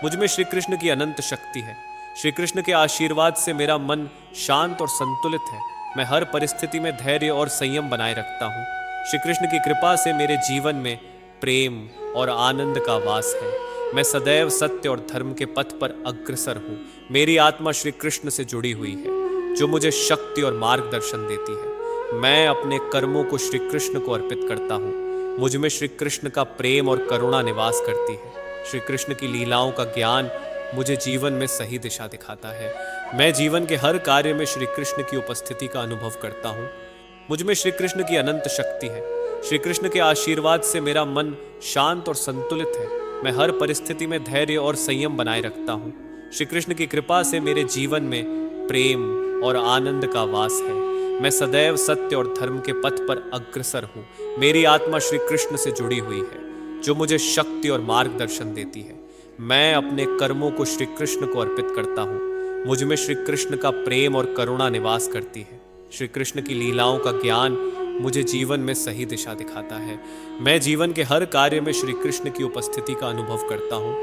मुझ में श्री कृष्ण की अनंत शक्ति है। श्री कृष्ण के आशीर्वाद से मेरा मन शांत और संतुलित है। मैं हर परिस्थिति में धैर्य और संयम बनाए रखता हूँ। श्री कृष्ण की कृपा से मेरे जीवन में प्रेम और आनंद का वास है। मैं सदैव सत्य और धर्म के पथ पर अग्रसर हूँ। मेरी आत्मा श्री कृष्ण से जुड़ी हुई है, जो मुझे शक्ति और मार्गदर्शन देती है। मैं अपने कर्मों को श्री कृष्ण को अर्पित करता हूँ। मुझ में श्री कृष्ण का प्रेम और करुणा निवास करती है। श्री कृष्ण की लीलाओं का ज्ञान मुझे जीवन में सही दिशा दिखाता है। मैं जीवन के हर कार्य में श्री कृष्ण की उपस्थिति का अनुभव करता हूँ। मुझ में श्री कृष्ण की अनंत शक्ति है। श्री कृष्ण के आशीर्वाद से मेरा मन शांत और संतुलित है। मैं हर परिस्थिति में धैर्य और संयम बनाए रखता हूँ। श्री कृष्ण की कृपा से मेरे जीवन में प्रेम और आनंद का वास है। मैं सदैव सत्य और धर्म के पथ पर अग्रसर हूँ। मेरी आत्मा श्री कृष्ण से जुड़ी हुई है, जो मुझे शक्ति और मार्गदर्शन देती है। मैं अपने कर्मों को श्री कृष्ण को अर्पित करता हूँ। मुझ में श्री कृष्ण का प्रेम और करुणा निवास करती है। श्री कृष्ण की लीलाओं का ज्ञान मुझे जीवन में सही दिशा दिखाता है। मैं जीवन के हर कार्य में श्री कृष्ण की उपस्थिति का अनुभव करता हूँ।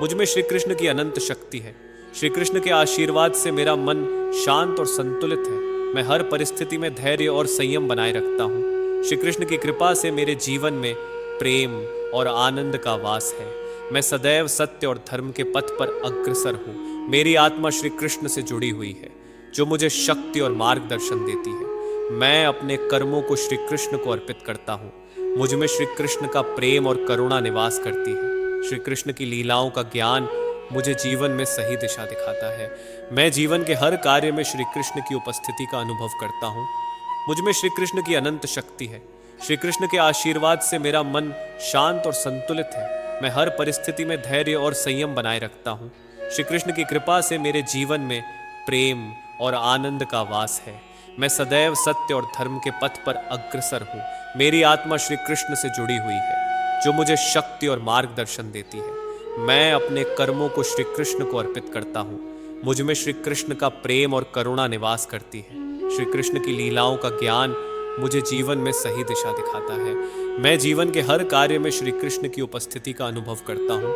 मुझ में श्री कृष्ण की अनंत शक्ति है। श्री कृष्ण के आशीर्वाद से मेरा मन शांत और संतुलित है। मैं हर परिस्थिति में धैर्य और संयम बनाए रखता हूँ। श्री कृष्ण की कृपा से मेरे जीवन में प्रेम और आनंद का वास है। मैं सदैव सत्य और धर्म के पथ पर अग्रसर हूँ। मेरी आत्मा श्री कृष्ण से जुड़ी हुई है, जो मुझे शक्ति और मार्गदर्शन देती है। मैं अपने कर्मों को श्री कृष्ण को अर्पित करता हूँ। मुझ में श्री कृष्ण का प्रेम और करुणा निवास करती है। श्री कृष्ण की लीलाओं का ज्ञान मुझे जीवन में सही दिशा दिखाता है। मैं जीवन के हर कार्य में श्री कृष्ण की उपस्थिति का अनुभव करता हूँ। मुझ में श्री कृष्ण की अनंत शक्ति है। श्री कृष्ण के आशीर्वाद से मेरा मन शांत और संतुलित है। मैं हर परिस्थिति में धैर्य और संयम बनाए रखता हूँ। श्री कृष्ण की कृपा से मेरे जीवन में प्रेम और आनंद का वास है। मैं सदैव सत्य और धर्म के पथ पर अग्रसर हूँ। मेरी आत्मा श्री कृष्ण से जुड़ी हुई है, जो मुझे शक्ति और मार्गदर्शन देती है। मैं अपने कर्मों को श्री कृष्ण को अर्पित करता हूँ। मुझ में श्री कृष्ण का प्रेम और करुणा निवास करती है। श्री कृष्ण की लीलाओं का ज्ञान मुझे जीवन में सही दिशा दिखाता है। मैं जीवन के हर कार्य में श्री कृष्ण की उपस्थिति का अनुभव करता हूँ।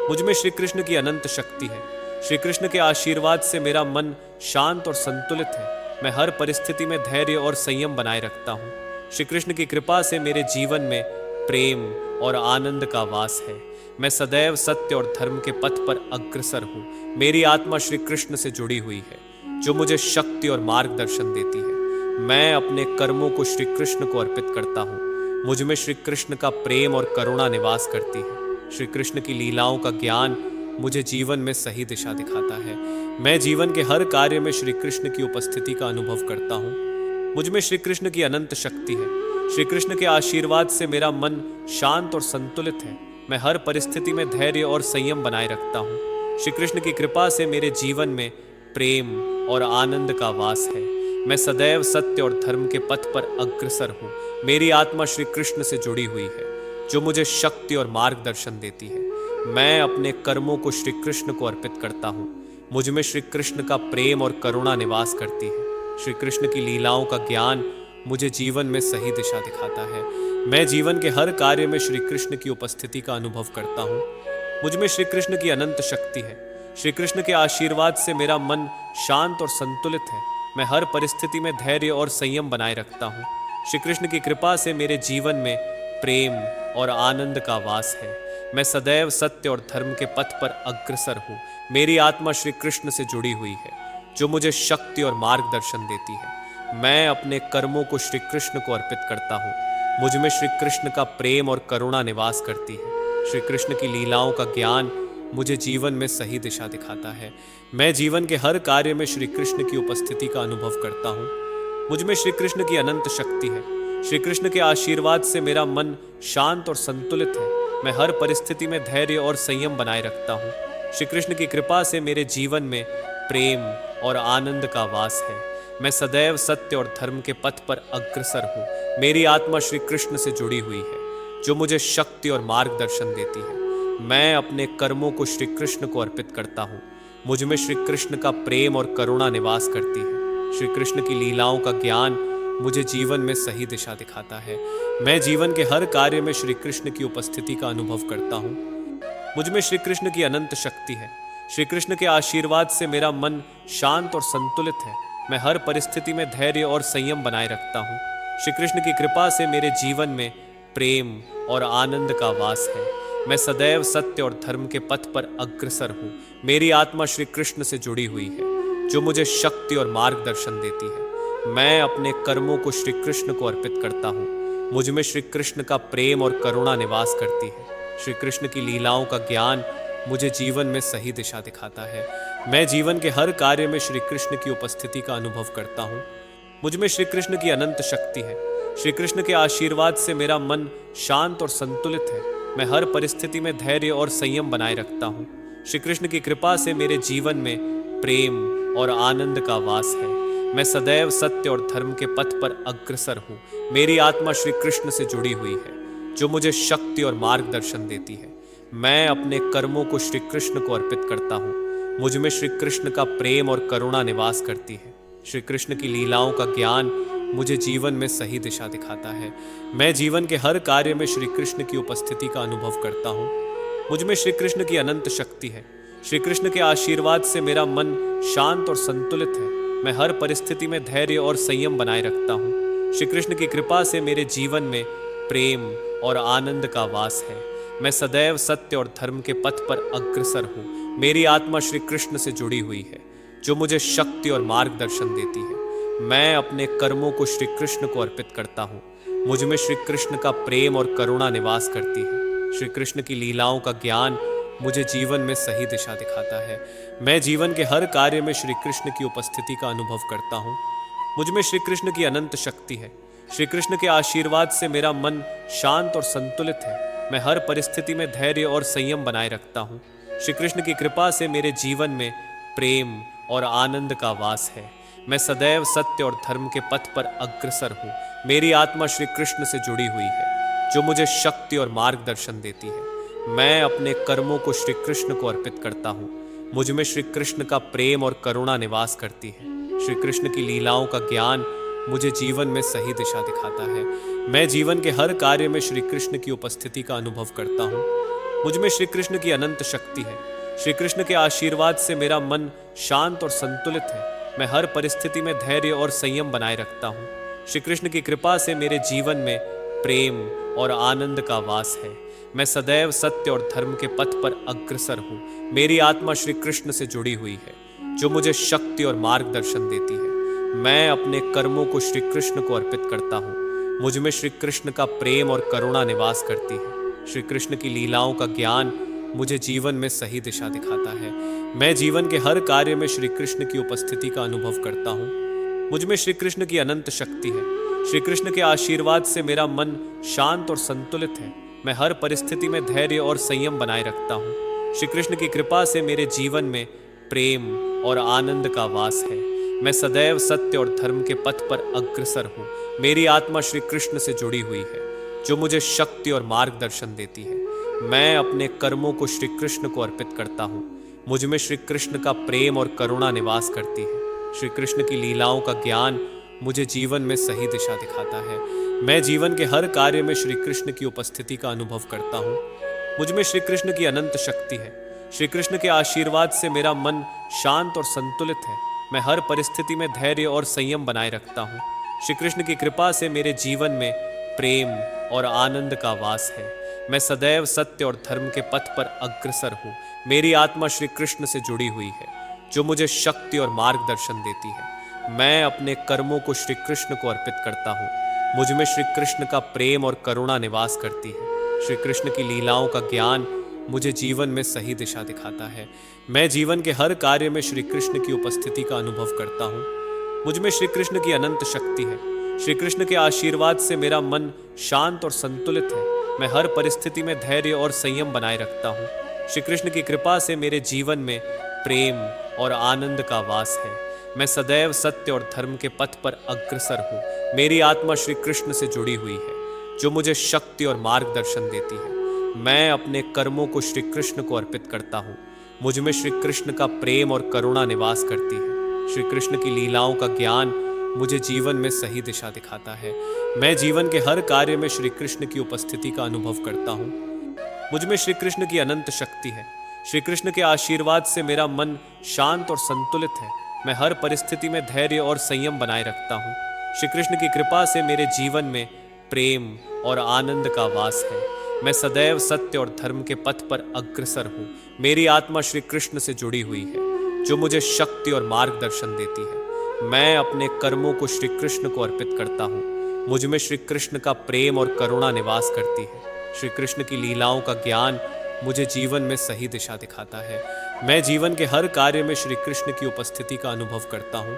मुझ में श्री कृष्ण की अनंत शक्ति है। श्री कृष्ण के आशीर्वाद से मेरा मन शांत और संतुलित है। मैं हर परिस्थिति में धैर्य और संयम बनाए रखता हूँ। श्री कृष्ण की कृपा से मेरे जीवन में प्रेम और आनंद का वास है। मैं सदैव सत्य और धर्म के पथ पर अग्रसर हूँ। मेरी आत्मा श्री कृष्ण से जुड़ी हुई है, जो मुझे शक्ति और मार्गदर्शन देती है। मैं अपने कर्मों को श्री कृष्ण को अर्पित करता हूँ। मुझ में श्री कृष्ण का प्रेम और करुणा निवास करती है। श्री कृष्ण की लीलाओं का ज्ञान मुझे जीवन में सही दिशा दिखाता है। मैं जीवन के हर कार्य में श्री कृष्ण की उपस्थिति का अनुभव करता हूँ। मुझ में श्री कृष्ण की अनंत शक्ति है। श्री कृष्ण के आशीर्वाद से मेरा मन शांत और संतुलित है। मैं हर परिस्थिति में धैर्य और संयम बनाए रखता हूँ। श्री कृष्ण की कृपा से मेरे जीवन में प्रेम और आनंद का वास है। मैं सदैव सत्य और धर्म के पथ पर अग्रसर हूँ। मेरी आत्मा श्री कृष्ण से जुड़ी हुई है, जो मुझे शक्ति और मार्गदर्शन देती है। मैं अपने कर्मों को श्री कृष्ण को अर्पित करता हूँ। मुझ में श्री कृष्ण का प्रेम और करुणा निवास करती है। श्री कृष्ण की लीलाओं का ज्ञान मुझे जीवन में सही दिशा दिखाता है। मैं जीवन के हर कार्य में श्री कृष्ण की उपस्थिति का अनुभव करता हूँ। मुझ में श्री कृष्ण की अनंत शक्ति है। श्री कृष्ण के आशीर्वाद से मेरा मन शांत और संतुलित है। मैं हर परिस्थिति में धैर्य और संयम बनाए रखता हूँ। श्री कृष्ण की कृपा से मेरे जीवन में प्रेम और आनंद का वास है। मैं सदैव सत्य और धर्म के पथ पर अग्रसर हूँ। मेरी आत्मा श्री कृष्ण से जुड़ी हुई है, जो मुझे शक्ति और मार्गदर्शन देती है। मैं अपने कर्मों को श्री कृष्ण को अर्पित करता हूँ। मुझ में श्री कृष्ण का प्रेम और करुणा निवास करती है। श्री कृष्ण की लीलाओं का ज्ञान मुझे जीवन में सही दिशा दिखाता है। मैं जीवन के हर कार्य में श्री कृष्ण की उपस्थिति का अनुभव करता हूँ। मुझ में श्री कृष्ण की अनंत शक्ति है। श्री कृष्ण के आशीर्वाद से मेरा मन शांत और संतुलित है। मैं हर परिस्थिति में धैर्य और संयम बनाए रखता हूँ। श्री कृष्ण की कृपा से मेरे जीवन में प्रेम और आनंद का वास है। मैं सदैव सत्य और धर्म के पथ पर अग्रसर हूँ। मेरी आत्मा श्री कृष्ण से जुड़ी हुई है, जो मुझे शक्ति और मार्गदर्शन देती है। मैं अपने कर्मों को श्री कृष्ण को अर्पित करता हूँ। मुझ में श्री कृष्ण का प्रेम और करुणा निवास करती है। श्री कृष्ण की लीलाओं का ज्ञान मुझे जीवन में सही दिशा दिखाता है। मैं जीवन के हर कार्य में श्री कृष्ण की उपस्थिति का अनुभव करता हूँ। मुझ में श्री कृष्ण की अनंत शक्ति है। श्री कृष्ण के आशीर्वाद से मेरा मन शांत और संतुलित है। मैं हर परिस्थिति में धैर्य और संयम बनाए रखता हूँ। श्री कृष्ण की कृपा से मेरे जीवन में प्रेम और आनंद का वास है। मैं सदैव सत्य और धर्म के पथ पर अग्रसर हूँ। मेरी आत्मा श्री कृष्ण से जुड़ी हुई है, जो मुझे शक्ति और मार्गदर्शन देती है। मैं अपने कर्मों को श्री कृष्ण को अर्पित करता हूँ। मुझ में श्री कृष्ण का प्रेम और करुणा निवास करती है। श्री कृष्ण की लीलाओं का ज्ञान मुझे जीवन में सही दिशा दिखाता है। मैं जीवन के हर कार्य में श्री कृष्ण की उपस्थिति का अनुभव करता हूँ। मुझ में श्री कृष्ण की अनंत शक्ति है। श्री कृष्ण के आशीर्वाद से मेरा मन शांत और संतुलित है। मैं हर परिस्थिति में धैर्य और संयम बनाए रखता हूँ। श्री कृष्ण की कृपा से मेरे जीवन में प्रेम और आनंद का वास है। मैं सदैव सत्य और धर्म के पथ पर अग्रसर हूँ। मेरी आत्मा श्री कृष्ण से जुड़ी हुई है, जो मुझे शक्ति और मार्गदर्शन देती है। मैं अपने कर्मों को श्री कृष्ण को अर्पित करता हूँ। मुझ में श्री कृष्ण का प्रेम और करुणा निवास करती है। श्री कृष्ण की लीलाओं का ज्ञान मुझे जीवन में सही दिशा दिखाता है। मैं जीवन के हर कार्य में श्री कृष्ण की उपस्थिति का अनुभव करता हूँ। मुझ में श्री कृष्ण की अनंत शक्ति है। श्री कृष्ण के आशीर्वाद से मेरा मन शांत और संतुलित है। मैं हर परिस्थिति में धैर्य और संयम बनाए रखता हूँ। श्री कृष्ण की कृपा से मेरे जीवन में प्रेम और आनंद का वास है। मैं सदैव सत्य और धर्म के पथ पर अग्रसर हूँ। मेरी आत्मा श्री कृष्ण से जुड़ी हुई है, जो मुझे शक्ति और मार्गदर्शन देती है। मैं अपने कर्मों को श्री कृष्ण को अर्पित करता हूँ। मुझ में श्री कृष्ण का प्रेम और करुणा निवास करती है। श्री कृष्ण की लीलाओं का ज्ञान मुझे जीवन में सही दिशा दिखाता है। मैं जीवन के हर कार्य में श्री कृष्ण की उपस्थिति का अनुभव करता हूँ। मुझ में श्री कृष्ण की अनंत शक्ति है। श्री कृष्ण के आशीर्वाद से मेरा मन शांत और संतुलित है। मैं हर परिस्थिति में धैर्य और संयम बनाए रखता हूँ। श्री कृष्ण की कृपा से मेरे जीवन में प्रेम और आनंद का वास है। मैं सदैव सत्य और धर्म के पथ पर अग्रसर हूँ। मेरी आत्मा श्री कृष्ण से जुड़ी हुई है, जो मुझे शक्ति और मार्गदर्शन देती है। मैं अपने कर्मों को श्री कृष्ण को अर्पित करता हूँ। मुझ में श्री कृष्ण का प्रेम और करुणा निवास करती है। श्री कृष्ण की लीलाओं का ज्ञान मुझे जीवन में सही दिशा दिखाता है। मैं जीवन के हर कार्य में श्री कृष्ण की उपस्थिति का अनुभव करता हूँ। मुझ में श्री कृष्ण की अनंत शक्ति है। श्री कृष्ण के आशीर्वाद से मेरा मन शांत और संतुलित है। मैं हर परिस्थिति में धैर्य और संयम बनाए रखता हूँ। श्री कृष्ण की कृपा से मेरे जीवन में प्रेम और आनंद का वास है। मैं सदैव सत्य और धर्म के पथ पर अग्रसर हूँ। मेरी आत्मा श्री कृष्ण से जुड़ी हुई है, जो मुझे शक्ति और मार्गदर्शन देती है। मैं अपने कर्मों को श्री कृष्ण को अर्पित करता हूँ। मुझ में श्री कृष्ण का प्रेम और करुणा निवास करती है। श्री कृष्ण की लीलाओं का ज्ञान मुझे जीवन में सही दिशा दिखाता है। मैं जीवन के हर कार्य में श्री कृष्ण की उपस्थिति का अनुभव करता हूँ। मुझ में श्री कृष्ण की अनंत शक्ति है। श्री कृष्ण के आशीर्वाद से मेरा मन शांत और संतुलित है। मैं हर परिस्थिति में धैर्य और संयम बनाए रखता हूँ। श्री कृष्ण की कृपा से मेरे जीवन में प्रेम और आनंद का वास है। मैं सदैव सत्य और धर्म के पथ पर अग्रसर हूँ। मेरी आत्मा श्री कृष्ण से जुड़ी हुई है, जो मुझे शक्ति और मार्गदर्शन देती है। मैं अपने कर्मों को श्री कृष्ण को अर्पित करता हूँ। मुझ में श्री कृष्ण का प्रेम और करुणा निवास करती है। श्री कृष्ण की लीलाओं का ज्ञान मुझे जीवन में सही दिशा दिखाता है। मैं जीवन के हर कार्य में श्री कृष्ण की उपस्थिति का अनुभव करता हूँ। मुझ में श्री कृष्ण की अनंत शक्ति है। श्री कृष्ण के आशीर्वाद से मेरा मन शांत और संतुलित है। मैं हर परिस्थिति में धैर्य और संयम बनाए रखता हूँ। श्री कृष्ण की कृपा से मेरे जीवन में प्रेम और आनंद का वास है। मैं सदैव सत्य और धर्म के पथ पर अग्रसर हूँ। मेरी आत्मा श्री कृष्ण से जुड़ी हुई है, जो मुझे शक्ति और मार्गदर्शन देती है। मैं अपने कर्मों को श्री कृष्ण को अर्पित करता हूँ। मुझ में श्री कृष्ण का प्रेम और करुणा निवास करती है। श्री कृष्ण की लीलाओं का ज्ञान मुझे जीवन में सही दिशा दिखाता है। मैं जीवन के हर कार्य में श्री कृष्ण की उपस्थिति का अनुभव करता हूँ। मुझ में श्री कृष्ण की अनंत शक्ति है। श्री कृष्ण के आशीर्वाद से मेरा मन शांत और संतुलित है। मैं हर परिस्थिति में धैर्य और संयम बनाए रखता हूँ। श्री कृष्ण की कृपा से मेरे जीवन में प्रेम और आनंद का वास है। मैं सदैव सत्य और धर्म के पथ पर अग्रसर हूँ। मेरी आत्मा श्री कृष्ण से जुड़ी हुई है, जो मुझे शक्ति और मार्गदर्शन देती है। मैं अपने कर्मों को श्री कृष्ण को अर्पित करता हूँ। मुझ में श्री कृष्ण का प्रेम और करुणा निवास करती है। श्री कृष्ण की लीलाओं का ज्ञान मुझे जीवन में सही दिशा दिखाता है। मैं जीवन के हर कार्य में श्री कृष्ण की उपस्थिति का अनुभव करता हूँ। मुझ में श्री कृष्ण की अनंत शक्ति है। श्री कृष्ण के आशीर्वाद से मेरा मन शांत और संतुलित है। मैं हर परिस्थिति में धैर्य और संयम बनाए रखता हूँ। श्री कृष्ण की कृपा से मेरे जीवन में प्रेम और आनंद का वास है। मैं सदैव सत्य और धर्म के पथ पर अग्रसर हूँ। मेरी आत्मा श्री कृष्ण से जुड़ी हुई है, जो मुझे शक्ति और मार्गदर्शन देती है। मैं अपने कर्मों को श्री कृष्ण को अर्पित करता हूँ। मुझ में श्री कृष्ण का प्रेम और करुणा निवास करती है। श्री कृष्ण की लीलाओं का ज्ञान मुझे जीवन में सही दिशा दिखाता है। मैं जीवन के हर कार्य में श्री कृष्ण की उपस्थिति का अनुभव करता हूँ।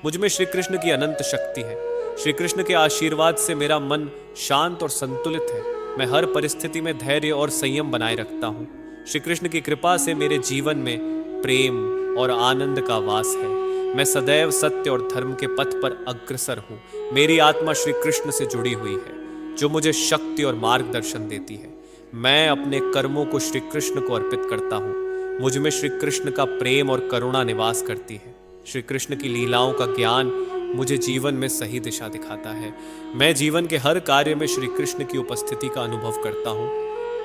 मुझ में श्री कृष्ण की अनंत शक्ति है। श्री कृष्ण के आशीर्वाद से मेरा मन शांत और संतुलित है। मैं हर परिस्थिति में धैर्य और संयम बनाए रखता हूँ। श्री कृष्ण की कृपा से मेरे जीवन में प्रेम और आनंद का वास है। मैं सदैव सत्य और धर्म के पथ पर अग्रसर हूँ। मेरी आत्मा श्री कृष्ण से जुड़ी हुई है, जो मुझे शक्ति और मार्गदर्शन देती है। मैं अपने कर्मों को श्री कृष्ण को अर्पित करता हूँ। मुझ में श्री कृष्ण का प्रेम और करुणा निवास करती है। श्री कृष्ण की लीलाओं का ज्ञान मुझे जीवन में सही दिशा दिखाता है। मैं जीवन के हर कार्य में श्री कृष्ण की उपस्थिति का अनुभव करता हूँ।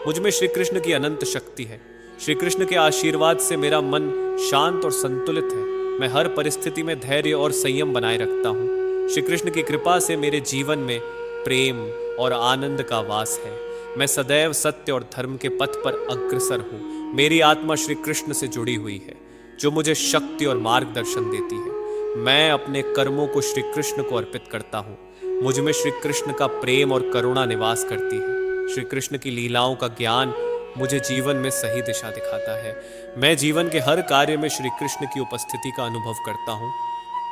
मुझ में श्री कृष्ण की अनंत शक्ति है। श्री कृष्ण के आशीर्वाद से मेरा मन शांत और संतुलित है। मैं हर परिस्थिति में धैर्य और संयम बनाए रखता हूँ। श्री कृष्ण की कृपा से मेरे जीवन में प्रेम और आनंद का वास है। मैं सदैव सत्य और धर्म के पथ पर अग्रसर हूँ। मेरी आत्मा श्री कृष्ण से जुड़ी हुई है, जो मुझे शक्ति और मार्गदर्शन देती है। मैं अपने कर्मों को श्री कृष्ण को अर्पित करता हूँ। मुझ में श्री कृष्ण का प्रेम और करुणा निवास करती है। श्री कृष्ण की लीलाओं का ज्ञान मुझे जीवन में सही दिशा दिखाता है। मैं जीवन के हर कार्य में श्री कृष्ण की उपस्थिति का अनुभव करता हूँ।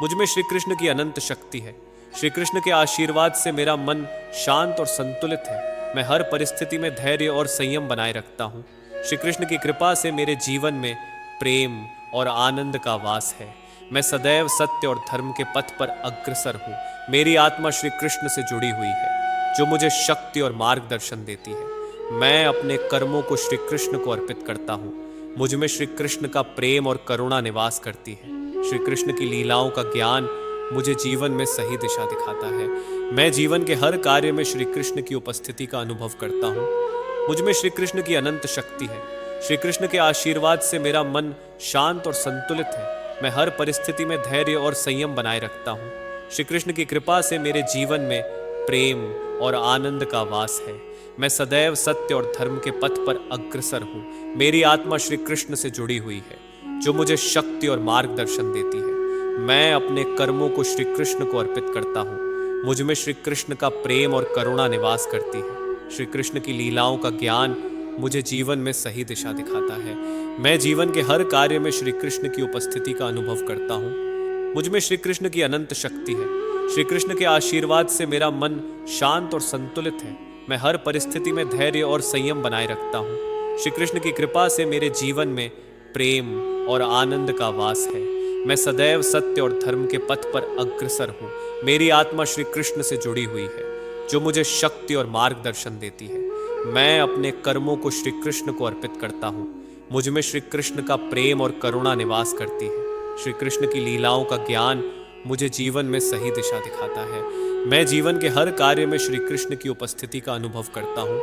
मुझ में श्री कृष्ण की अनंत शक्ति है। श्री कृष्ण के आशीर्वाद से मेरा मन शांत और संतुलित है। मैं हर परिस्थिति में धैर्य और संयम बनाए रखता हूँ। श्री कृष्ण की कृपा से मेरे जीवन में प्रेम और आनंद का वास है। मैं सदैव सत्य और धर्म के पथ पर अग्रसर हूँ। मेरी आत्मा श्री कृष्ण से जुड़ी हुई है, जो मुझे शक्ति और मार्गदर्शन देती है। मैं अपने कर्मों को श्री कृष्ण को अर्पित करता हूँ। मुझ में श्री कृष्ण का प्रेम और करुणा निवास करती है। श्री कृष्ण की लीलाओं का ज्ञान मुझे जीवन में सही दिशा दिखाता है। मैं जीवन के हर कार्य में श्री कृष्ण की उपस्थिति का अनुभव करता हूँ। मुझ में श्री कृष्ण की अनंत शक्ति है। श्री कृष्ण के आशीर्वाद से मेरा मन शांत और संतुलित है। मैं हर परिस्थिति में धैर्य और संयम बनाए रखता हूँ। श्री कृष्ण की कृपा से मेरे जीवन में प्रेम और आनंद का वास है। मैं सदैव सत्य और धर्म के पथ पर अग्रसर हूँ। मेरी आत्मा श्री कृष्ण से जुड़ी हुई है, जो मुझे शक्ति और मार्गदर्शन देती है। मैं अपने कर्मों को श्री कृष्ण को अर्पित करता हूँ। मुझ में श्री कृष्ण का प्रेम और करुणा निवास करती है। श्री कृष्ण की लीलाओं का ज्ञान मुझे जीवन में सही दिशा दिखाता है। मैं जीवन के हर कार्य में श्री कृष्ण की उपस्थिति का अनुभव करता हूँ। मुझ में श्री कृष्ण की अनंत शक्ति है। श्री कृष्ण के आशीर्वाद से मेरा मन शांत और संतुलित है। मैं हर परिस्थिति में धैर्य और संयम बनाए रखता हूँ। श्री कृष्ण की कृपा से मेरे जीवन में प्रेम और आनंद का वास है। मैं सदैव सत्य और धर्म के पथ पर अग्रसर हूँ। मेरी आत्मा श्री कृष्ण से जुड़ी हुई है, जो मुझे शक्ति और मार्गदर्शन देती है। मैं अपने कर्मों को श्री कृष्ण को अर्पित करता हूँ। मुझ में श्री कृष्ण का प्रेम और करुणा निवास करती है। श्री कृष्ण की लीलाओं का ज्ञान मुझे जीवन में सही दिशा दिखाता है। मैं जीवन के हर कार्य में श्री कृष्ण की उपस्थिति का अनुभव करता हूँ।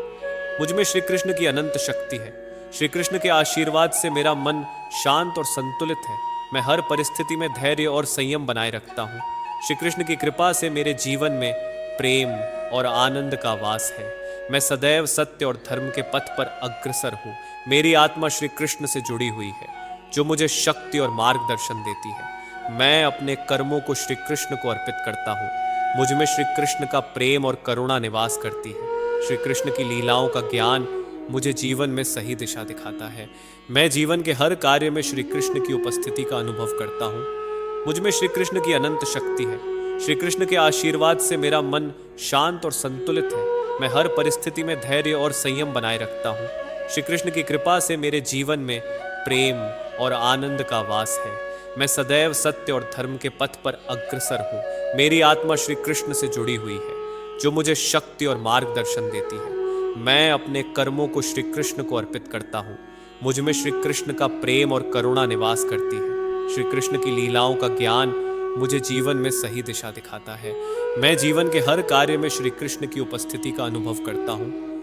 मुझ में श्री कृष्ण की अनंत शक्ति है। श्री कृष्ण के आशीर्वाद से मेरा मन शांत और संतुलित है। मैं हर परिस्थिति में धैर्य और संयम बनाए रखता हूँ। श्री कृष्ण की कृपा से मेरे जीवन में प्रेम और आनंद का वास है। मैं सदैव सत्य और धर्म के पथ पर अग्रसर हूँ। मेरी आत्मा श्री कृष्ण से जुड़ी हुई है, जो मुझे शक्ति और मार्गदर्शन देती है। मैं अपने कर्मों को श्री कृष्ण को अर्पित करता हूँ। मुझ में श्री कृष्ण का प्रेम और करुणा निवास करती है। श्री कृष्ण की लीलाओं का ज्ञान मुझे जीवन में सही दिशा दिखाता है। मैं जीवन के हर कार्य में श्री कृष्ण की उपस्थिति का अनुभव करता हूँ। मुझ में श्री कृष्ण की अनंत शक्ति है। श्री कृष्ण के आशीर्वाद से मेरा मन शांत और संतुलित है। मैं हर परिस्थिति में धैर्य और संयम बनाए रखता हूँ। श्री कृष्ण की कृपा से मेरे जीवन में प्रेम और आनंद का वास है। मैं सदैव सत्य और धर्म के पथ पर अग्रसर हूँ। मेरी आत्मा श्री कृष्ण से जुड़ी हुई है, जो मुझे शक्ति और मार्गदर्शन देती है। मैं अपने कर्मों को श्री कृष्ण को अर्पित करता हूँ। मुझ में श्री कृष्ण का प्रेम और करुणा निवास करती है। श्री कृष्ण की लीलाओं का ज्ञान मुझे जीवन में सही दिशा दिखाता है। मैं जीवन के हर कार्य में श्री कृष्ण की उपस्थिति का अनुभव करता हूँ।